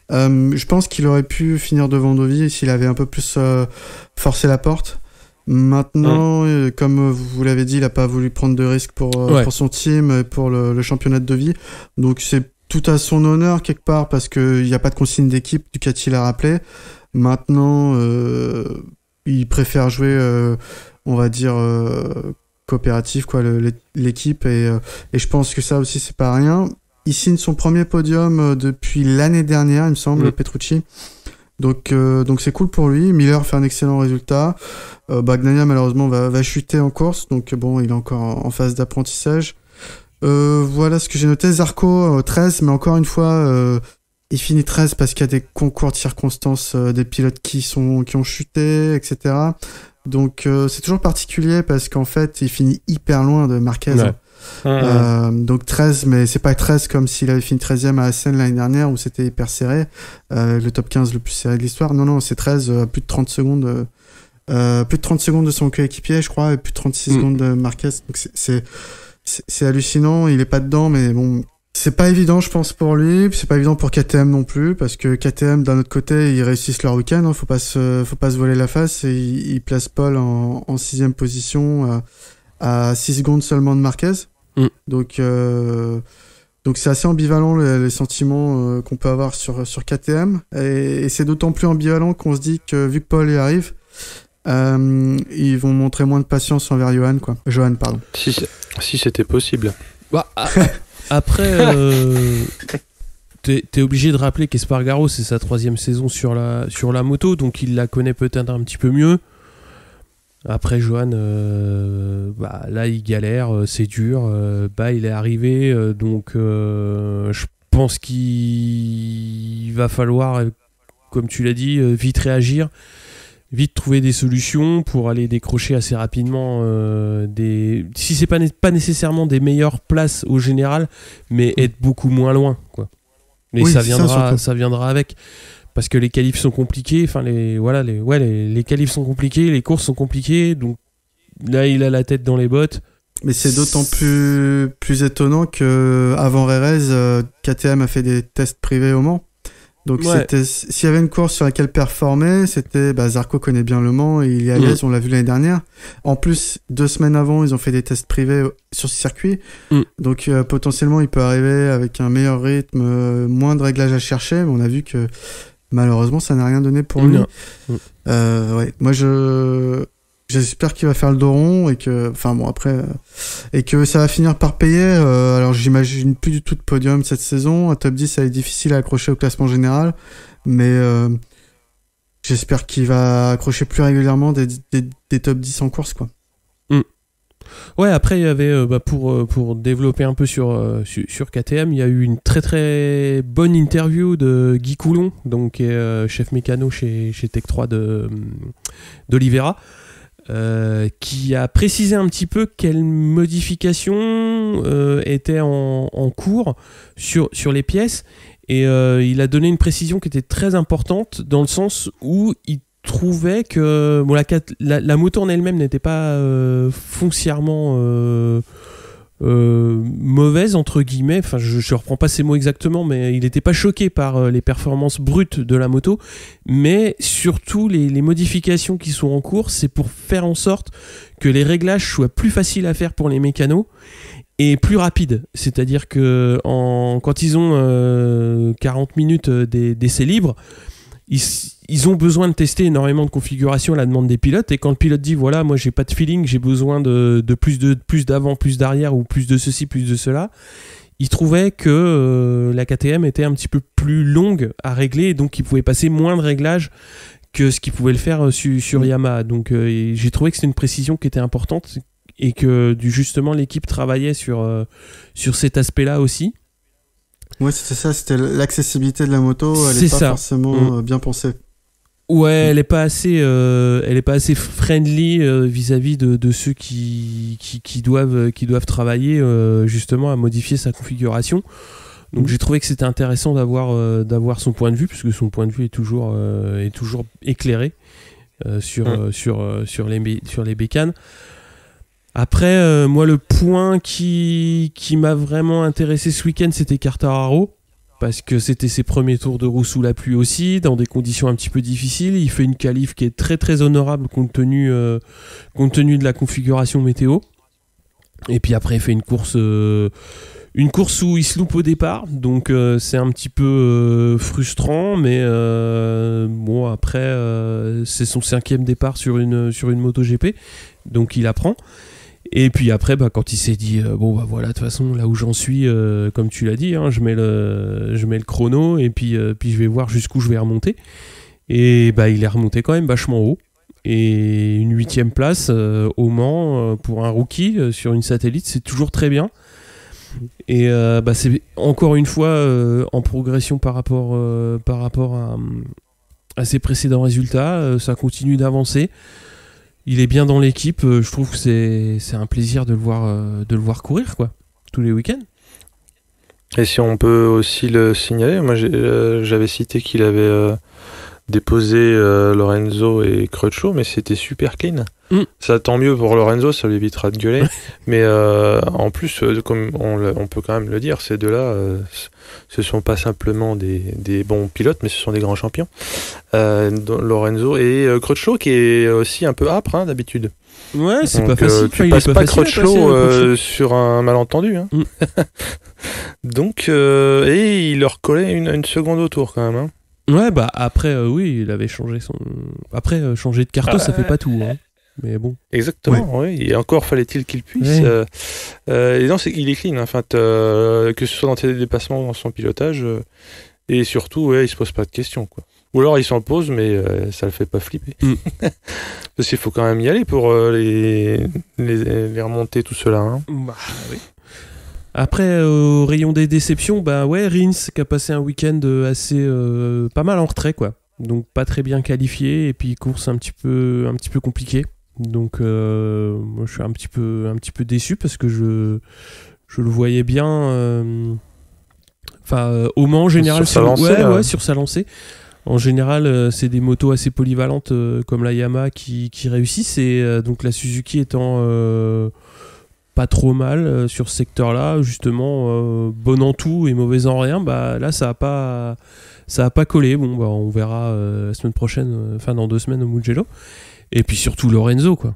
Je pense qu'il aurait pu finir devant Dovi s'il avait un peu plus forcé la porte. Maintenant, comme vous l'avez dit, il a pas voulu prendre de risques pour son team et pour le championnat de Dovi, donc c'est tout à son honneur quelque part parce qu'il n'y a pas de consigne d'équipe, Ducati l'a rappelé. Maintenant, il préfère jouer, on va dire, coopératif, quoi, l'équipe, et je pense que ça aussi c'est pas rien. Il signe son premier podium depuis l'année dernière, il me semble, Petrucci. Donc c'est cool pour lui. Miller fait un excellent résultat. Bagnaia malheureusement va chuter en course, donc bon, il est encore en phase d'apprentissage. Voilà ce que j'ai noté. Zarco 13, mais encore une fois il finit 13 parce qu'il y a des concours de circonstances, des pilotes qui ont chuté, etc. Donc c'est toujours particulier parce qu'en fait il finit hyper loin de Marquez. Donc 13, mais c'est pas 13 comme s'il avait fini 13e à Assen l'année dernière où c'était hyper serré, le top 15 le plus serré de l'histoire. Non, c'est 13 à plus de 30 secondes. Plus de 30 secondes de son coéquipier, je crois, et plus de 36 secondes de Marquez. Donc c'est hallucinant, il est pas dedans, mais bon, c'est pas évident, je pense, pour lui. C'est pas évident pour KTM non plus, parce que KTM, d'un autre côté, ils réussissent leur week-end, faut pas se voiler la face, et ils placent Paul en 6e position, à 6 secondes seulement de Marquez. Donc c'est assez ambivalent les sentiments qu'on peut avoir sur KTM, et c'est d'autant plus ambivalent qu'on se dit que vu que Paul y arrive, ils vont montrer moins de patience envers Johan, pardon. Si c'était possible. Après, t'es obligé de rappeler qu'Espargaro, c'est sa 3e saison sur la moto, donc il la connaît peut-être un petit peu mieux. Après, Johan, là, il galère, c'est dur. Il est arrivé, donc je pense qu'il va falloir, comme tu l'as dit, vite réagir. Vite trouver des solutions pour aller décrocher assez rapidement si c'est pas nécessairement des meilleures places au général, mais être beaucoup moins loin, quoi. Mais ça viendra avec, parce que les qualifs sont compliqués, enfin les qualifs sont compliqués, les courses sont compliquées, donc là il a la tête dans les bottes. Mais c'est d'autant plus étonnant que avant Rerez, KTM a fait des tests privés au Mans. Donc s'il y avait une course sur laquelle performer, c'était Zarco connaît bien le Mans et il est à l'aise, on l'a vu l'année dernière. En plus, 2 semaines avant, ils ont fait des tests privés sur ce circuit. Donc potentiellement, il peut arriver avec un meilleur rythme, moins de réglages à chercher, mais on a vu que malheureusement, ça n'a rien donné pour lui. Moi j'espère qu'il va faire le dos rond et que, et que ça va finir par payer. Alors j'imagine plus du tout de podium cette saison. Un top 10, ça va être difficile à accrocher au classement général, mais j'espère qu'il va accrocher plus régulièrement des top 10 en course, quoi. Ouais, après il y avait pour développer un peu sur KTM, il y a eu une très très bonne interview de Guy Coulon, donc qui est chef mécano chez Tech 3 d'Olivera, qui a précisé un petit peu quelles modifications étaient en cours sur les pièces, et il a donné une précision qui était très importante dans le sens où il trouvait que la moto en elle-même n'était pas foncièrement mauvaise entre guillemets, enfin je reprends pas ces mots exactement, mais il n'était pas choqué par les performances brutes de la moto, mais surtout les modifications qui sont en cours, c'est pour faire en sorte que les réglages soient plus faciles à faire pour les mécanos et plus rapides, c'est-à-dire que quand ils ont 40 minutes d'essai libre, ils ont besoin de tester énormément de configurations à la demande des pilotes, et quand le pilote dit voilà, moi j'ai pas de feeling, j'ai besoin de plus d'avant, plus d'arrière, ou plus de ceci, plus de cela, il trouvait que la KTM était un petit peu plus longue à régler, et donc il pouvait passer moins de réglages que ce qu'il pouvait le faire sur Yamaha. Donc j'ai trouvé que c'était une précision qui était importante, et que justement l'équipe travaillait sur cet aspect-là aussi. Ouais, c'était ça, c'était l'accessibilité de la moto, elle n'est pas forcément bien pensée. Ouais, elle est pas assez friendly vis-à-vis de ceux qui doivent travailler justement à modifier sa configuration. Donc j'ai trouvé que c'était intéressant d'avoir son point de vue, puisque son point de vue est toujours éclairé sur les bécanes. Après, moi, le point qui m'a vraiment intéressé ce week-end, c'était Quartararo, parce que c'était ses premiers tours de roue sous la pluie aussi, dans des conditions un petit peu difficiles. Il fait une qualif qui est très très honorable compte tenu de la configuration météo. Et puis après, il fait une course où il se loupe au départ, donc c'est un petit peu frustrant, mais bon, après, c'est son 5e départ sur une MotoGP, donc il apprend. Et puis après, quand il s'est dit voilà, de toute façon, là où j'en suis, comme tu l'as dit, hein, je mets le chrono, et puis je vais voir jusqu'où je vais remonter. Et il est remonté quand même vachement haut. Et une 8e place au Mans pour un rookie sur une satellite, c'est toujours très bien. Et c'est encore une fois en progression par rapport à ses précédents résultats. Ça continue d'avancer. Il est bien dans l'équipe. Je trouve que c'est un plaisir de le voir courir, quoi, tous les week-ends. Et si on peut aussi le signaler, moi j'avais cité qu'il avait déposé Lorenzo et Crutchlow, mais c'était super clean. Ça, tant mieux pour Lorenzo, ça lui évitera de gueuler. Mais en plus, comme on peut quand même le dire, ces deux-là, ce sont pas simplement des bons pilotes, mais ce sont des grands champions. Lorenzo et Crutchlow, qui est aussi un peu âpre, hein, d'habitude. Ouais, c'est pas facile. Tu passes pas Crutchlow sur un malentendu. Hein. Donc, et il leur collait une seconde au tour quand même. Hein. Ouais, après, oui, il avait changé son. Après, changer de carton, ça fait pas tout. Hein. Mais bon. Exactement, oui. Et encore fallait-il qu'il puisse. Et non, il est clean, hein, que ce soit dans ses dépassements, dans son pilotage, et surtout, il se pose pas de questions, quoi. Ou alors il s'en pose, mais ça le fait pas flipper. Parce qu'il faut quand même y aller pour les remonter, tout cela. Hein. Oui. Après, au rayon des déceptions, Rins qui a passé un week-end assez pas mal en retrait, quoi. Donc pas très bien qualifié, et puis course un petit peu compliquée. Donc moi je suis un petit peu déçu, parce que je le voyais bien au Mans en général sur sa lancée. En général, c'est des motos assez polyvalentes comme la Yamaha qui réussissent, et donc la Suzuki étant pas trop mal sur ce secteur-là, justement, bonne en tout et mauvaise en rien, là ça a pas collé. Bon, on verra la semaine prochaine, dans 2 semaines au Mugello. Et puis surtout Lorenzo, quoi.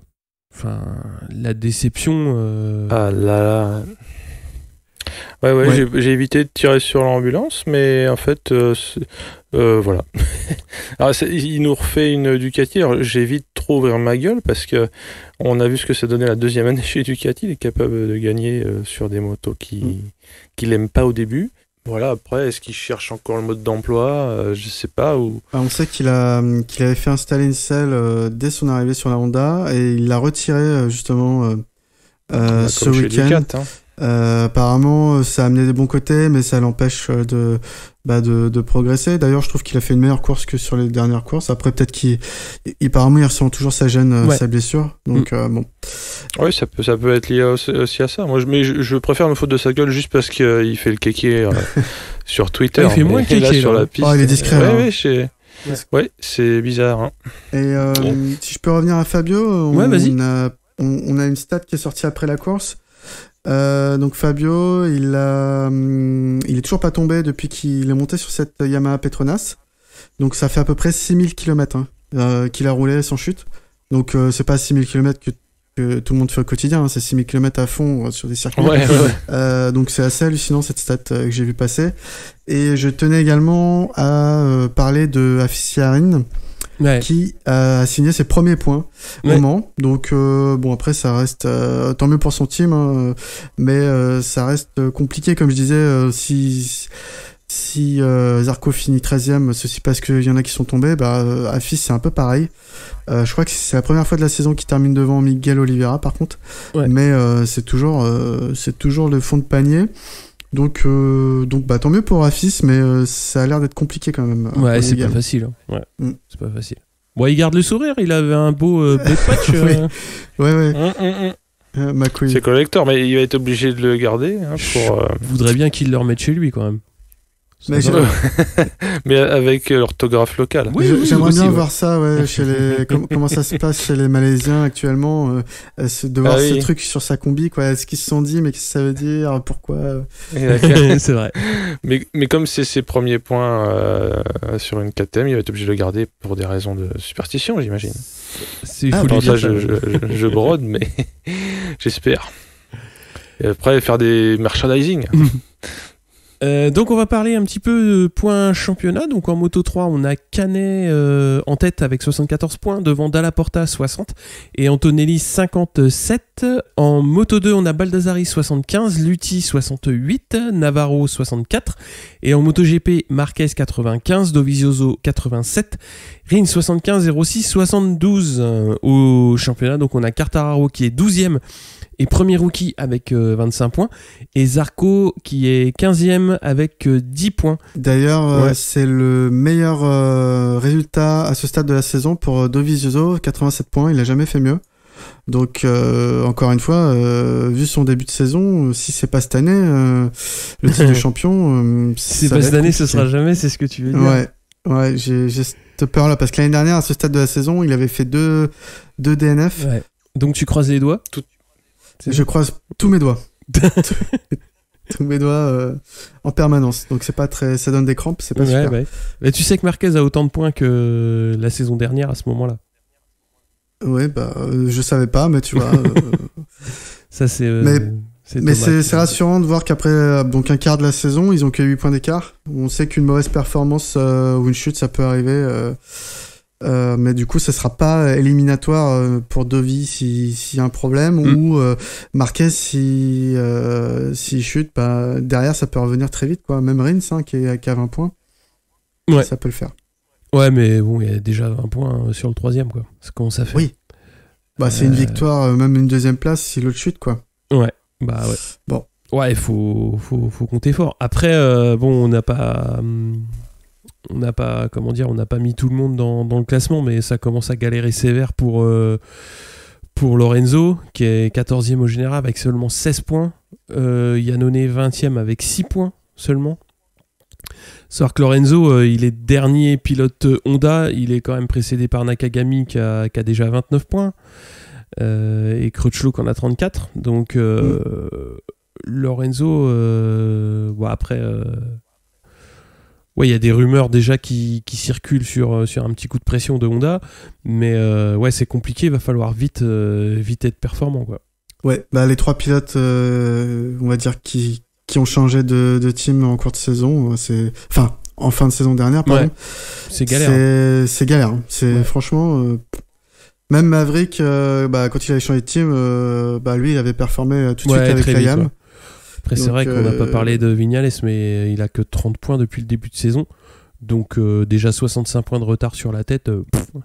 Enfin, la déception. Ah là là. Ouais. J'ai évité de tirer sur l'ambulance, mais en fait, voilà. Alors, il nous refait une Ducati. Alors, j'évite trop ouvrir ma gueule, parce que on a vu ce que ça donnait la 2e année chez Ducati. Il est capable de gagner sur des motos qu'il aime pas au début. Voilà, après, est-ce qu'il cherche encore le mode d'emploi ? Je sais pas. On sait qu'il avait fait installer une selle dès son arrivée sur la Honda, et il l'a retiré justement ce week-end. Apparemment, ça a amené des bons côtés, mais ça l'empêche de progresser. D'ailleurs, je trouve qu'il a fait une meilleure course que sur les dernières courses. Après, peut-être apparemment, il ressent toujours sa gêne, sa blessure. Donc, bon. Oui, ça peut être lié aussi à ça. Moi, je préfère me foutre de sa gueule juste parce qu'il fait le kéké sur Twitter. Il fait moins le kéké, sur la piste. Il est discret. Ouais, c'est bizarre. Hein. Et si je peux revenir à Fabio, vas-y. On a une stat qui est sortie après la course. Donc Fabio, il est toujours pas tombé depuis qu'il est monté sur cette Yamaha Petronas. Donc ça fait à peu près 6000 km qu'il a roulé sans chute. Donc c'est pas 6000 km que tout le monde fait au quotidien, hein, c'est 6000 km à fond sur des circuits. Donc c'est assez hallucinant cette stat que j'ai vu passer. Et je tenais également à parler de Afis Yarin. Qui a signé ses premiers points au Mans. Donc bon, après ça reste tant mieux pour son team, hein, mais ça reste compliqué, comme je disais. Si Zarco finit 13e, ceci parce qu'il y en a qui sont tombés, Afis c'est un peu pareil. Je crois que c'est la première fois de la saison qu'il termine devant Miguel Oliveira par contre, mais c'est toujours le fond de panier. Donc tant mieux pour Afis, mais ça a l'air d'être compliqué quand même. Ouais, c'est pas facile. Hein. C'est pas facile. Bon, il garde le sourire, il avait un beau patch. McQueen. C'est collector, mais il va être obligé de le garder. Hein, Je voudrais bien qu'il le remette chez lui quand même. Mais avec l'orthographe locale. Oui, j'aimerais bien voir ça, chez comment ça se passe chez les Malaisiens actuellement, de voir ce truc sur sa combi, quoi. Est-ce qu'ils se sont dit, mais qu'est-ce que ça veut dire, pourquoi C'est vrai. Mais comme c'est ses premiers points sur une KTM, il va être obligé de le garder pour des raisons de superstition, j'imagine. Je brode, mais j'espère. Et après, faire des merchandising. Donc on va parler un petit peu de points championnat. Donc en Moto 3 on a Canet en tête avec 74 points, devant Dalla Porta 60 et Antonelli 57. En Moto 2 on a Baldassari 75, Lutti 68, Navarro 64 et en MotoGP Marquez 95, Dovizioso 87, Rins 75 et Rossi 72. Au championnat donc on a Quartararo qui est 12e et premier rookie avec 25 points, et Zarco qui est 15e avec 10 points. D'ailleurs, c'est le meilleur résultat à ce stade de la saison pour Dovizioso, 87 points, il n'a jamais fait mieux. Donc, encore une fois, vu son début de saison, si c'est pas cette année, le titre de champion... si c'est pas cette année, ce sera jamais, c'est ce que tu veux dire. Ouais, j'ai cette peur-là, parce que l'année dernière, à ce stade de la saison, il avait fait deux DNF. Ouais. Donc tu croises les doigts Je croise tous mes doigts. Tous mes doigts en permanence. Donc c'est pas très, ça donne des crampes, c'est pas super. Mais tu sais que Marquez a autant de points que la saison dernière à ce moment-là. Ouais, je savais pas, mais tu vois. Ça c'est. Mais c'est rassurant de voir qu'après donc un quart de la saison, ils ont que 8 points d'écart. On sait qu'une mauvaise performance ou une chute, ça peut arriver. Mais du coup, ça sera pas éliminatoire pour Dovi s'il y a un problème ou Marquez s'il chute, derrière ça peut revenir très vite, quoi. Même Rins qui a 20 points, ça peut le faire. Ouais, mais bon, il y a déjà 20 points sur le troisième, quoi. C'est comment ça fait. Oui. C'est une victoire, même une deuxième place si l'autre chute, quoi. Ouais. Bon. Ouais, il faut compter fort. Après, on n'a pas on n'a pas mis tout le monde dans le classement, mais ça commence à galérer sévère pour Lorenzo qui est 14e au général avec seulement 16 points, Iannone 20e avec 6 points seulement. Sauf que Lorenzo il est dernier pilote Honda, il est quand même précédé par Nakagami qui a déjà 29 points et Crutchlow qui en a 34, donc Lorenzo après il y a des rumeurs déjà qui circulent sur un petit coup de pression de Honda, mais c'est compliqué, il va falloir vite être performant, quoi. Ouais, les trois pilotes, on va dire, qui ont changé de team en cours de saison, en fin de saison dernière, pardon. C'est galère. C'est galère. Franchement, même Maverick, quand il avait changé de team, lui, il avait performé tout de suite avec la Yam. Après, c'est vrai qu'on n'a pas parlé de Viñales, mais il a que 30 points depuis le début de saison. Donc, déjà 65 points de retard sur la tête.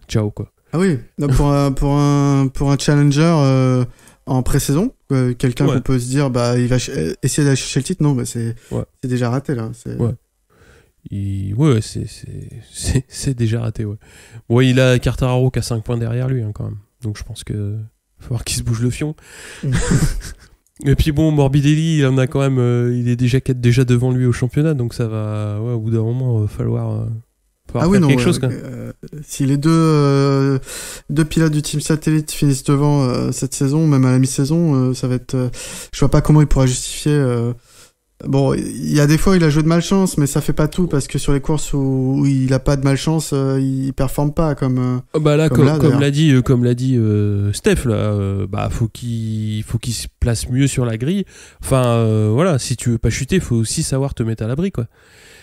Ciao, quoi. Ah oui, pour un challenger en pré-saison, quelqu'un qu'on peut se dire il va essayer d'aller chercher le titre. Non, c'est déjà raté là. C'est déjà raté. Ouais, il a Quartararo qui a 5 points derrière lui quand même. Donc je pense que faut voir qu'il se bouge le fion. Et puis bon, Morbidelli, il en a quand même, il est déjà devant lui au championnat, donc ça va. Au bout d'un moment, il va falloir faire quelque chose. Si les deux pilotes du team satellite finissent devant cette saison, même à la mi-saison, ça va être. Je vois pas comment il pourra justifier. Bon, il y a des fois il a joué de malchance, mais ça fait pas tout parce que sur les courses où il a pas de malchance, il performe pas comme. Comme l'a dit Steph là, faut qu'il se place mieux sur la grille. Enfin voilà, si tu veux pas chuter, faut aussi savoir te mettre à l'abri quoi.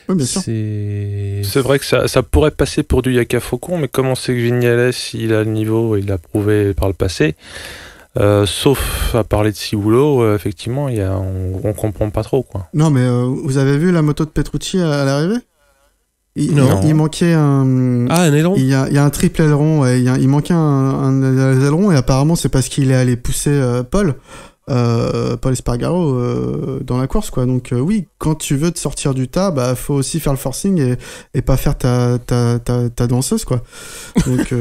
Oui, bien sûr. C'est vrai que ça pourrait passer pour du Yaka Faucon, mais comme on sait que Vignales il a le niveau, il l'a prouvé par le passé. Sauf à parler de Siwulo, effectivement, on comprend pas trop quoi. Non, mais vous avez vu la moto de Petrucci à l'arrivée ? Il manquait un aileron. Il y a un triple aileron. Il manquait un aileron et apparemment c'est parce qu'il est allé pousser Paul Espargaro dans la course quoi. Donc oui, quand tu veux te sortir du tas, faut aussi faire le forcing et pas faire ta danseuse quoi. Donc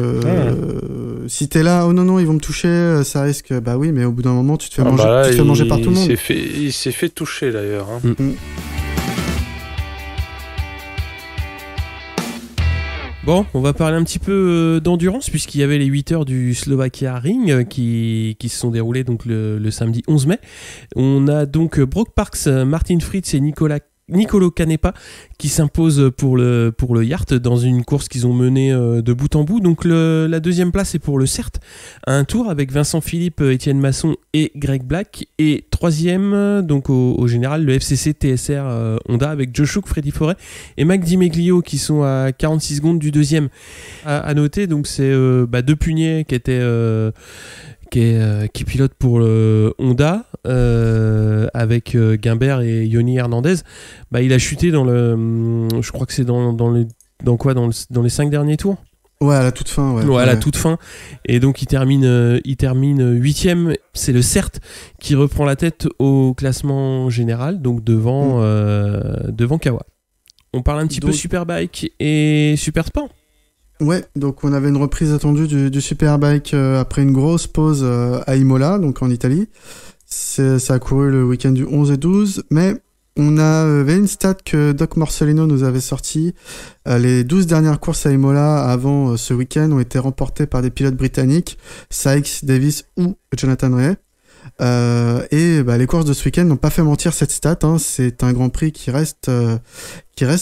si t'es là, oh non ils vont me toucher, ça risque. Oui, mais au bout d'un moment tu te fais manger par tout le monde. Il s'est fait toucher d'ailleurs. Bon, on va parler un petit peu d'endurance puisqu'il y avait les 8 heures du Slovakia Ring qui se sont déroulées donc le samedi 11 mai. On a donc Brock Parks, Martin Fritz et Nicolo Canepa qui s'imposent pour le Yart dans une course qu'ils ont menée de bout en bout. Donc la deuxième place est pour le CERT à un tour avec Vincent Philippe, Étienne Masson et Greg Black. Et troisième donc au général le FCC TSR Honda avec Joe Shook, Freddy Forêt et Mac Di Meglio qui sont à 46 secondes du deuxième. À noter donc c'est De Punier qui pilote pour le Honda avec Guimbert et Yoni Hernandez. Il a chuté je crois que c'est dans les 5 derniers tours. Ouais, à la toute fin. À la toute fin. Et donc il termine 8ème. C'est le CERT qui reprend la tête au classement général, donc devant Kawa. On parle un petit peu Superbike et Supersport. Ouais, donc on avait une reprise attendue du Superbike après une grosse pause à Imola, donc en Italie. Ça a couru le week-end du 11 et 12, mais on avait une stat que Doc Morcellino nous avait sortie. Les 12 dernières courses à Imola avant ce week-end ont été remportées par des pilotes britanniques, Sykes, Davis ou Jonathan Rea. Les courses de ce week-end n'ont pas fait mentir cette stat. C'est un Grand Prix qui reste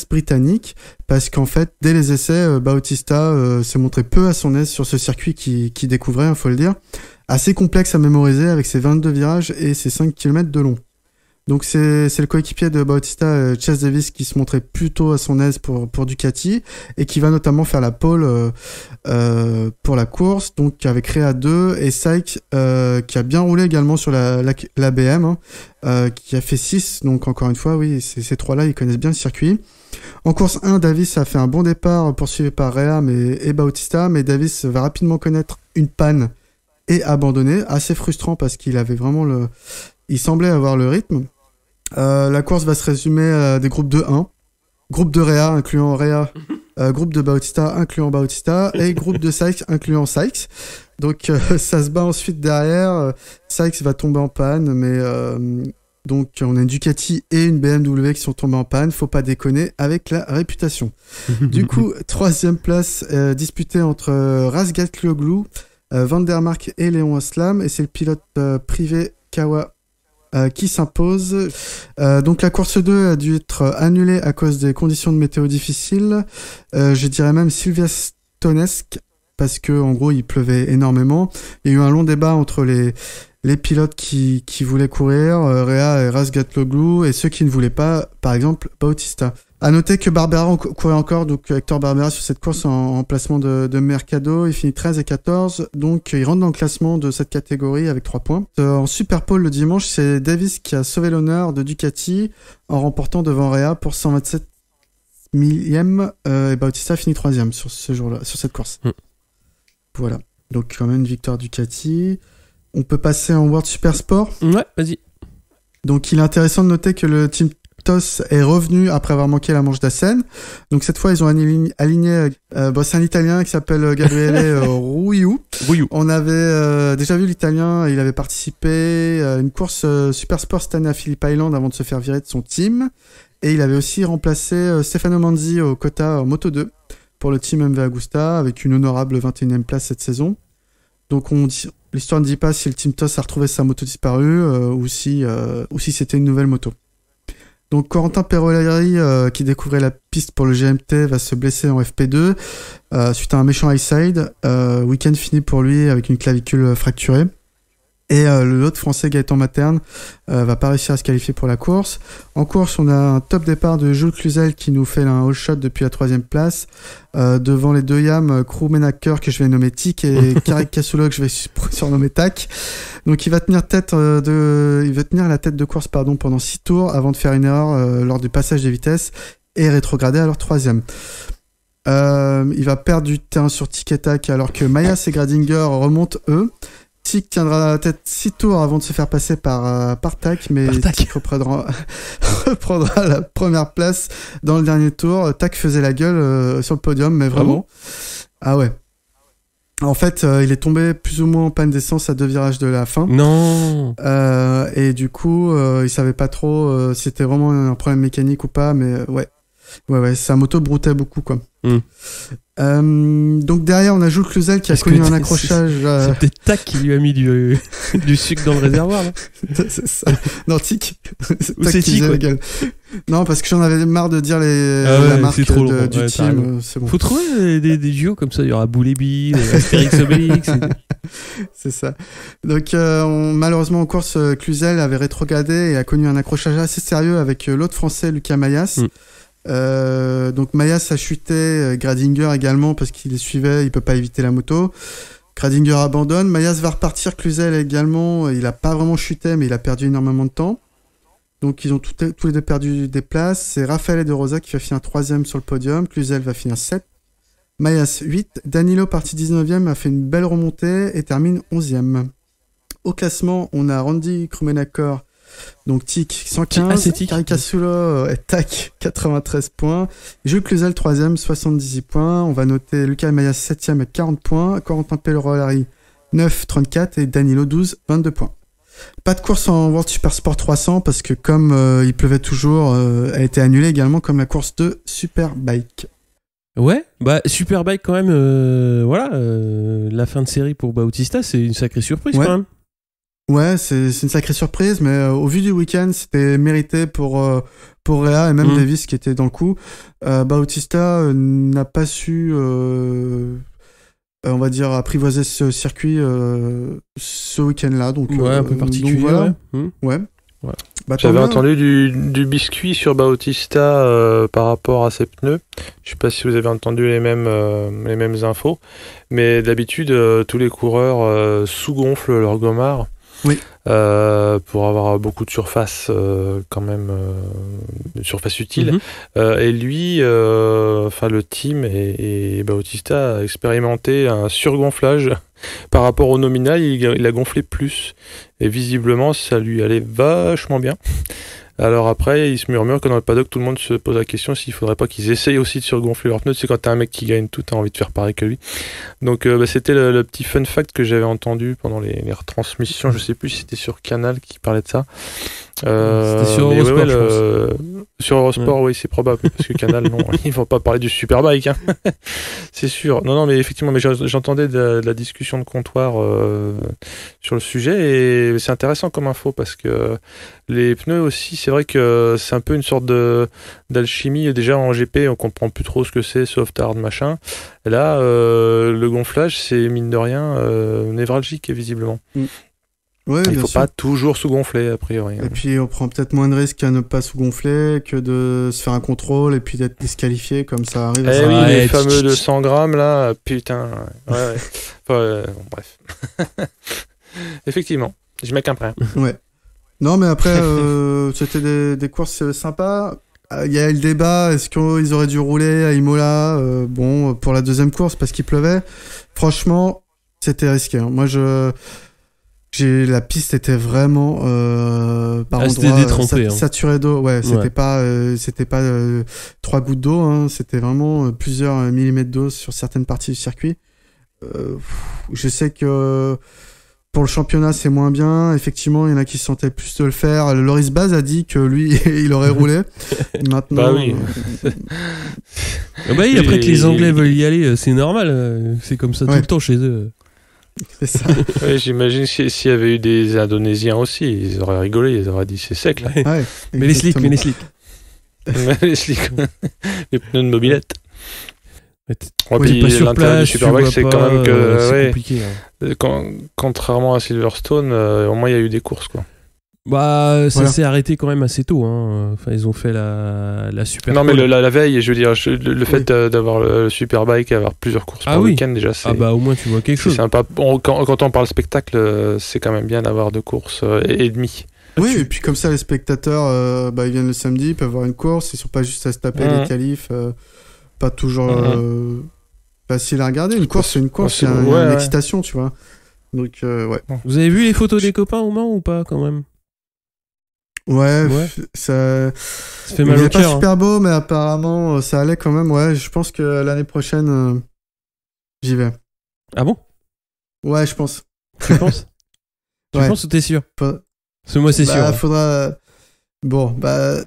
britannique parce qu'en fait, dès les essais, Bautista s'est montré peu à son aise sur ce circuit qui découvrait, faut le dire, assez complexe à mémoriser avec ses 22 virages et ses 5 km de long. Donc c'est le coéquipier de Bautista, Chase Davis, qui se montrait plutôt à son aise pour Ducati et qui va notamment faire la pole pour la course, donc avec Rea 2 et Sykes qui a bien roulé également sur la BM, qui a fait 6, donc encore une fois, oui, ces trois-là, ils connaissent bien le circuit. En course 1, Davis a fait un bon départ poursuivi par Rea et Bautista, mais Davis va rapidement connaître une panne et abandonner, assez frustrant parce qu'il avait vraiment il semblait avoir le rythme. La course va se résumer à des groupes de 1, groupe de Rea incluant Rea, groupe de Bautista incluant Bautista et groupe de Sykes incluant Sykes. Donc ça se bat ensuite derrière, Sykes va tomber en panne, mais donc on a une Ducati et une BMW qui sont tombées en panne, faut pas déconner avec la réputation. Du coup, troisième place disputée entre Razgatlioglu, Van der Mark et Léon Aslam, et c'est le pilote privé Kawa qui s'impose. Donc la course 2 a dû être annulée à cause des conditions de météo difficiles, je dirais même sylvestonesques, parce que en gros il pleuvait énormément. Il y a eu un long débat entre les pilotes qui voulaient courir, Rea et Razgatlioglu, et ceux qui ne voulaient pas, par exemple Bautista. À noter que Barbera courait encore, donc Hector Barbera sur cette course en placement de Mercado, il finit 13 et 14, donc il rentre dans le classement de cette catégorie avec 3 points. En Super Pole le dimanche, c'est Davis qui a sauvé l'honneur de Ducati en remportant devant Rea pour 127 millième, et Bautista finit 3e sur ce jour-là, sur cette course. Voilà, donc quand même une victoire Ducati. On peut passer en World Super Sport. Ouais, vas-y. Donc, il est intéressant de noter que le Team TOS est revenu après avoir manqué la manche d'Assen. Donc, cette fois, ils ont aligné c'est un Italien qui s'appelle Gabriele Rouillou. On avait déjà vu l'Italien, il avait participé à une course Super Sport cette année à Phillip Island avant de se faire virer de son team. Et il avait aussi remplacé Stefano Manzi au quota Moto 2 pour le Team MV Agusta avec une honorable 21e place cette saison. Donc, l'histoire ne dit pas si le Team TOS a retrouvé sa moto disparue ou si c'était une nouvelle moto. Donc Corentin Perolari, qui découvrait la piste pour le GMT, va se blesser en FP2 suite à un méchant high side. Week-end fini pour lui avec une clavicule fracturée. Et l'autre français Gaëtan Materne va pas réussir à se qualifier pour la course. En course, on a un top départ de Jules Cluzel qui nous fait un all shot depuis la 3e place, devant les deux Yam, Krummenacker que je vais nommer Tic et Karik Kasulo que je vais surnommer Tac. Donc il va tenir la tête de course pendant 6 tours avant de faire une erreur lors du passage des vitesses et rétrograder à leur 3e. Il va perdre du terrain sur Tic et Tac alors que Mayas et Gradinger remontent eux. Tic tiendra la tête 6 tours avant de se faire passer par Tac, mais Tic reprendra la première place dans le dernier tour. Tac faisait la gueule sur le podium, mais vraiment. Ah ouais. En fait, il est tombé plus ou moins en panne d'essence à 2 virages de la fin. Non. Et du coup, il savait pas trop si c'était vraiment un problème mécanique ou pas, mais ouais. Ouais, sa moto broutait beaucoup, quoi. Donc derrière, on a Jules Cluzel qui a connu un accrochage. C'est peut-être Tac qui lui a mis du sucre dans le réservoir, là. C'est ça. Non, Tic. Ou c'est Tic, la gueule. Non, parce que j'en avais marre de dire la marque du team. C'est bon. Faut trouver des duos comme ça. Il y aura Boulébi, Astérix Obélix. C'est ça. Donc malheureusement en course, Cluzel avait rétrogradé et a connu un accrochage assez sérieux avec l'autre français Lucas Mayas. Donc Mayas a chuté, Gradinger également parce qu'il les suivait, il peut pas éviter la moto. Gradinger abandonne, Mayas va repartir, Cluzel également, il a pas vraiment chuté mais il a perdu énormément de temps. Donc ils ont tous les deux perdu des places. C'est Raphaël De Rosa qui va finir 3ème sur le podium, Cluzel va finir 7, Mayas 8, Danilo parti 19ème a fait une belle remontée et termine 11ème. Au classement, on a Randy Krummenacker, donc Tic 115, Karik Kasulo et Tac 93 points, Jules Cluzel 3ème 78 points, on va noter Lucas Mayas 7ème avec 40 points, Corentin Perolari 9 34 et Danilo 12 22 points. Pas de course en World Super Sport 300 parce que comme il pleuvait toujours, elle a été annulée également comme la course de Superbike. Ouais, Superbike quand même, la fin de série pour Bautista, c'est une sacrée surprise quand même. Ouais, c'est une sacrée surprise, mais au vu du week-end, c'était mérité pour Réa et même Davis qui était dans le coup. Bautista n'a pas su, on va dire, apprivoiser ce circuit ce week-end-là. Donc, un peu particulier. Donc, voilà. Ouais. J'avais entendu du biscuit sur Bautista par rapport à ses pneus. Je sais pas si vous avez entendu les mêmes infos, mais d'habitude tous les coureurs sous-gonflent leur gommard. Oui. Pour avoir beaucoup de surface quand même, de surface utile. Et lui, le team et Bautista a expérimenté un surgonflage par rapport au nominal. Il a gonflé plus et visiblement ça lui allait vachement bien. Alors après, il se murmure que dans le paddock, tout le monde se pose la question s'il faudrait pas qu'ils essayent aussi de surgonfler leurs pneus. C'est quand t'as un mec qui gagne tout, t'as envie de faire pareil que lui. Donc c'était le petit fun fact que j'avais entendu pendant les retransmissions. Je sais plus si c'était sur Canal qui parlait de ça. C'était sur Eurosport, je pense. Sur Eurosport, oui, c'est probable. Parce que Canal, non, ils vont pas parler du Superbike. Hein. C'est sûr. Non, mais effectivement, mais j'entendais de la discussion de comptoir sur le sujet et c'est intéressant comme info parce que les pneus aussi, c'est vrai que c'est un peu une sorte d'alchimie. Déjà en GP, on comprend plus trop ce que c'est, soft, hard, machin. Et là, le gonflage, c'est mine de rien névralgique, visiblement. Ouais, il faut pas toujours sous-gonfler, a priori. Et puis on prend peut-être moins de risques à ne pas sous-gonfler que de se faire un contrôle et puis d'être disqualifié comme ça arrive. Les fameux 200 grammes là, putain. Ouais. Bref. Effectivement, je mets qu'un prêt. Ouais. Non, mais après, c'était des courses sympas. Il y a eu le débat, est-ce qu'ils auraient dû rouler à Imola pour la deuxième course parce qu'il pleuvait. Franchement, c'était risqué. Hein. Moi, La piste était vraiment par endroits saturée d'eau. Ouais, c'était pas 3 gouttes d'eau, hein, c'était vraiment plusieurs millimètres d'eau sur certaines parties du circuit. Je sais que pour le championnat, c'est moins bien. Effectivement, il y en a qui se sentaient plus de le faire. Loris Baz a dit que lui, il aurait roulé. Maintenant. Bah oui. Après que les Anglais veulent y aller, c'est normal. C'est comme ça tout le temps chez eux. C'est ça. Ouais, j'imagine s'il y avait eu des Indonésiens aussi, ils auraient rigolé, ils auraient dit c'est sec là. Ouais, mais les slicks. Les slicks. Les pneus de mobilette. Puis l'intérêt du Superbike, c'est quand même que c'est compliqué. Contrairement à Silverstone, au moins il y a eu des courses quoi. Ça s'est arrêté quand même assez tôt. Hein. Enfin, ils ont fait la Superbike. Non, mais la veille, je veux dire, le fait d'avoir le Superbike et avoir plusieurs courses par week-end, déjà, c'est. Au moins tu vois quelque chose. C'est sympa. Quand on parle spectacle, c'est quand même bien d'avoir 2 courses et demie. Oui, et puis comme ça, les spectateurs, ils viennent le samedi, ils peuvent voir une course, ils sont pas juste à se taper les qualifs, pas toujours facile à regarder. Une course, c'est une course, c'est une excitation, tu vois. Donc, ouais. Vous avez vu les photos des copains au Mans ou pas, quand même? Ouais. Ça fait mal au cœur. C'est pas super beau, mais apparemment, ça allait quand même. Ouais, je pense que l'année prochaine, j'y vais. Ah bon? Ouais, je pense. Tu penses? Tu penses ou t'es sûr? Parce que moi, c'est sûr. Faudra... Bon,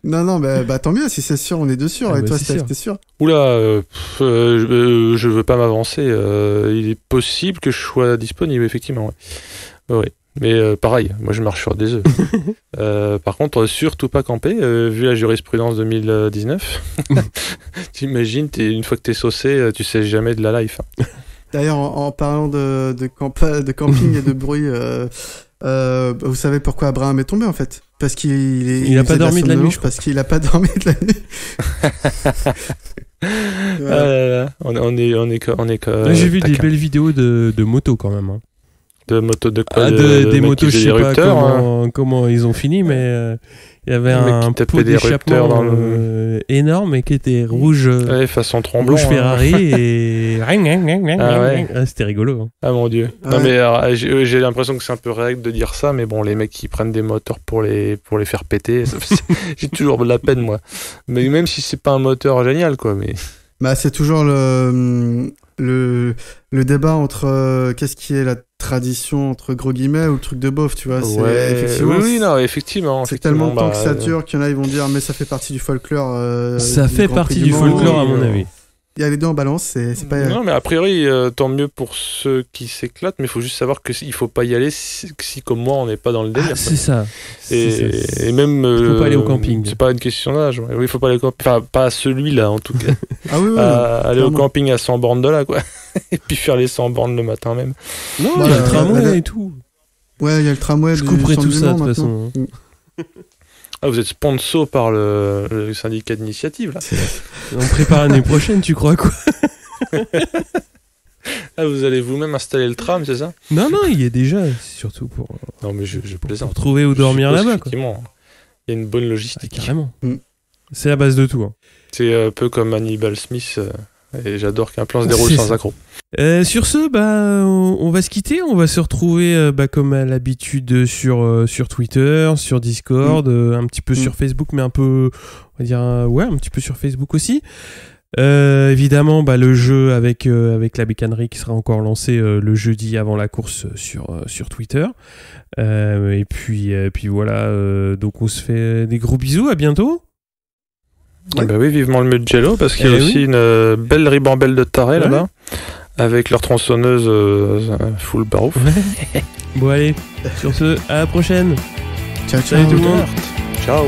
non, tant mieux, si c'est sûr, on est deux sûrs. Et toi, t'es sûr? Oula, je veux pas m'avancer. Il est possible que je sois disponible, effectivement. Ouais. Mais pareil, moi je marche sur des œufs. Par contre, surtout pas camper, vu la jurisprudence 2019. T'imagines, une fois que t'es saucé, tu sais jamais de la life. D'ailleurs, en parlant de camping et de bruit, vous savez pourquoi Abraham est tombé en fait? Parce qu'il a pas dormi de la nuit. Parce qu'il a pas dormi de la nuit. On est j'ai vu des belles vidéos de motos quand même. Hein. De motos de quoi? Des motos, je sais pas comment ils ont fini, mais il y avait un pot d'échappement énorme et qui était rouge. Façon tremblant. Rouge Ferrari et. C'était rigolo. Hein. Ah mon dieu. Ouais. Non, mais j'ai l'impression que c'est un peu réac de dire ça, mais bon, les mecs qui prennent des moteurs pour les faire péter, j'ai toujours de la peine, moi. Mais même si c'est pas un moteur génial, quoi. Mais. C'est toujours le débat entre qu'est-ce qui est la tradition entre gros guillemets ou le truc de bof, tu vois. Effectivement. C'est tellement de temps que ça dure qu'il y en a, ils vont dire mais ça fait partie du folklore. Ça fait partie du folklore à mon avis. Il y a les deux en balance, c'est pas... Non, mais a priori, tant mieux pour ceux qui s'éclatent, mais il faut juste savoir qu'il faut pas y aller si comme moi, on n'est pas dans le délire. C'est ça. Et même... Il faut pas aller au camping. C'est pas une question d'âge. Oui, il faut pas aller au camping. Enfin, pas à celui-là, en tout cas. Aller au camping à 100 bornes de là, quoi. Et puis faire les 100 bornes le matin même. Non, il y a le tramway et tout. Ouais, il y a le tramway. Je couperai tout ça, de toute façon. Ah, vous êtes sponsor par le syndicat d'initiative, là. On prépare l'année prochaine, tu crois quoi? Vous allez vous-même installer le tram, c'est ça? Non, il y a déjà, surtout pour... Non, mais je plaisante. Pour trouver où dormir là-bas, quoi. Effectivement, il y a une bonne logistique. Carrément. C'est la base de tout. Hein. C'est un peu comme Hannibal Smith, et j'adore qu'un plan se déroule sans accroc. Sur ce, on va se quitter. On va se retrouver comme à l'habitude sur Twitter, sur Discord, un petit peu sur Facebook, mais un peu, on va dire, un petit peu sur Facebook aussi. Évidemment, le jeu avec la bécannerie qui sera encore lancé le jeudi avant la course sur Twitter. Et puis voilà. Donc on se fait des gros bisous. À bientôt. Ouais. Oui, vivement le Mugello parce qu'il y a aussi une belle ribambelle de tarés là-bas. Avec leur tronçonneuse full barouf. Bon allez, sur ce, à la prochaine. Ciao. Salut tout le monde. Ciao.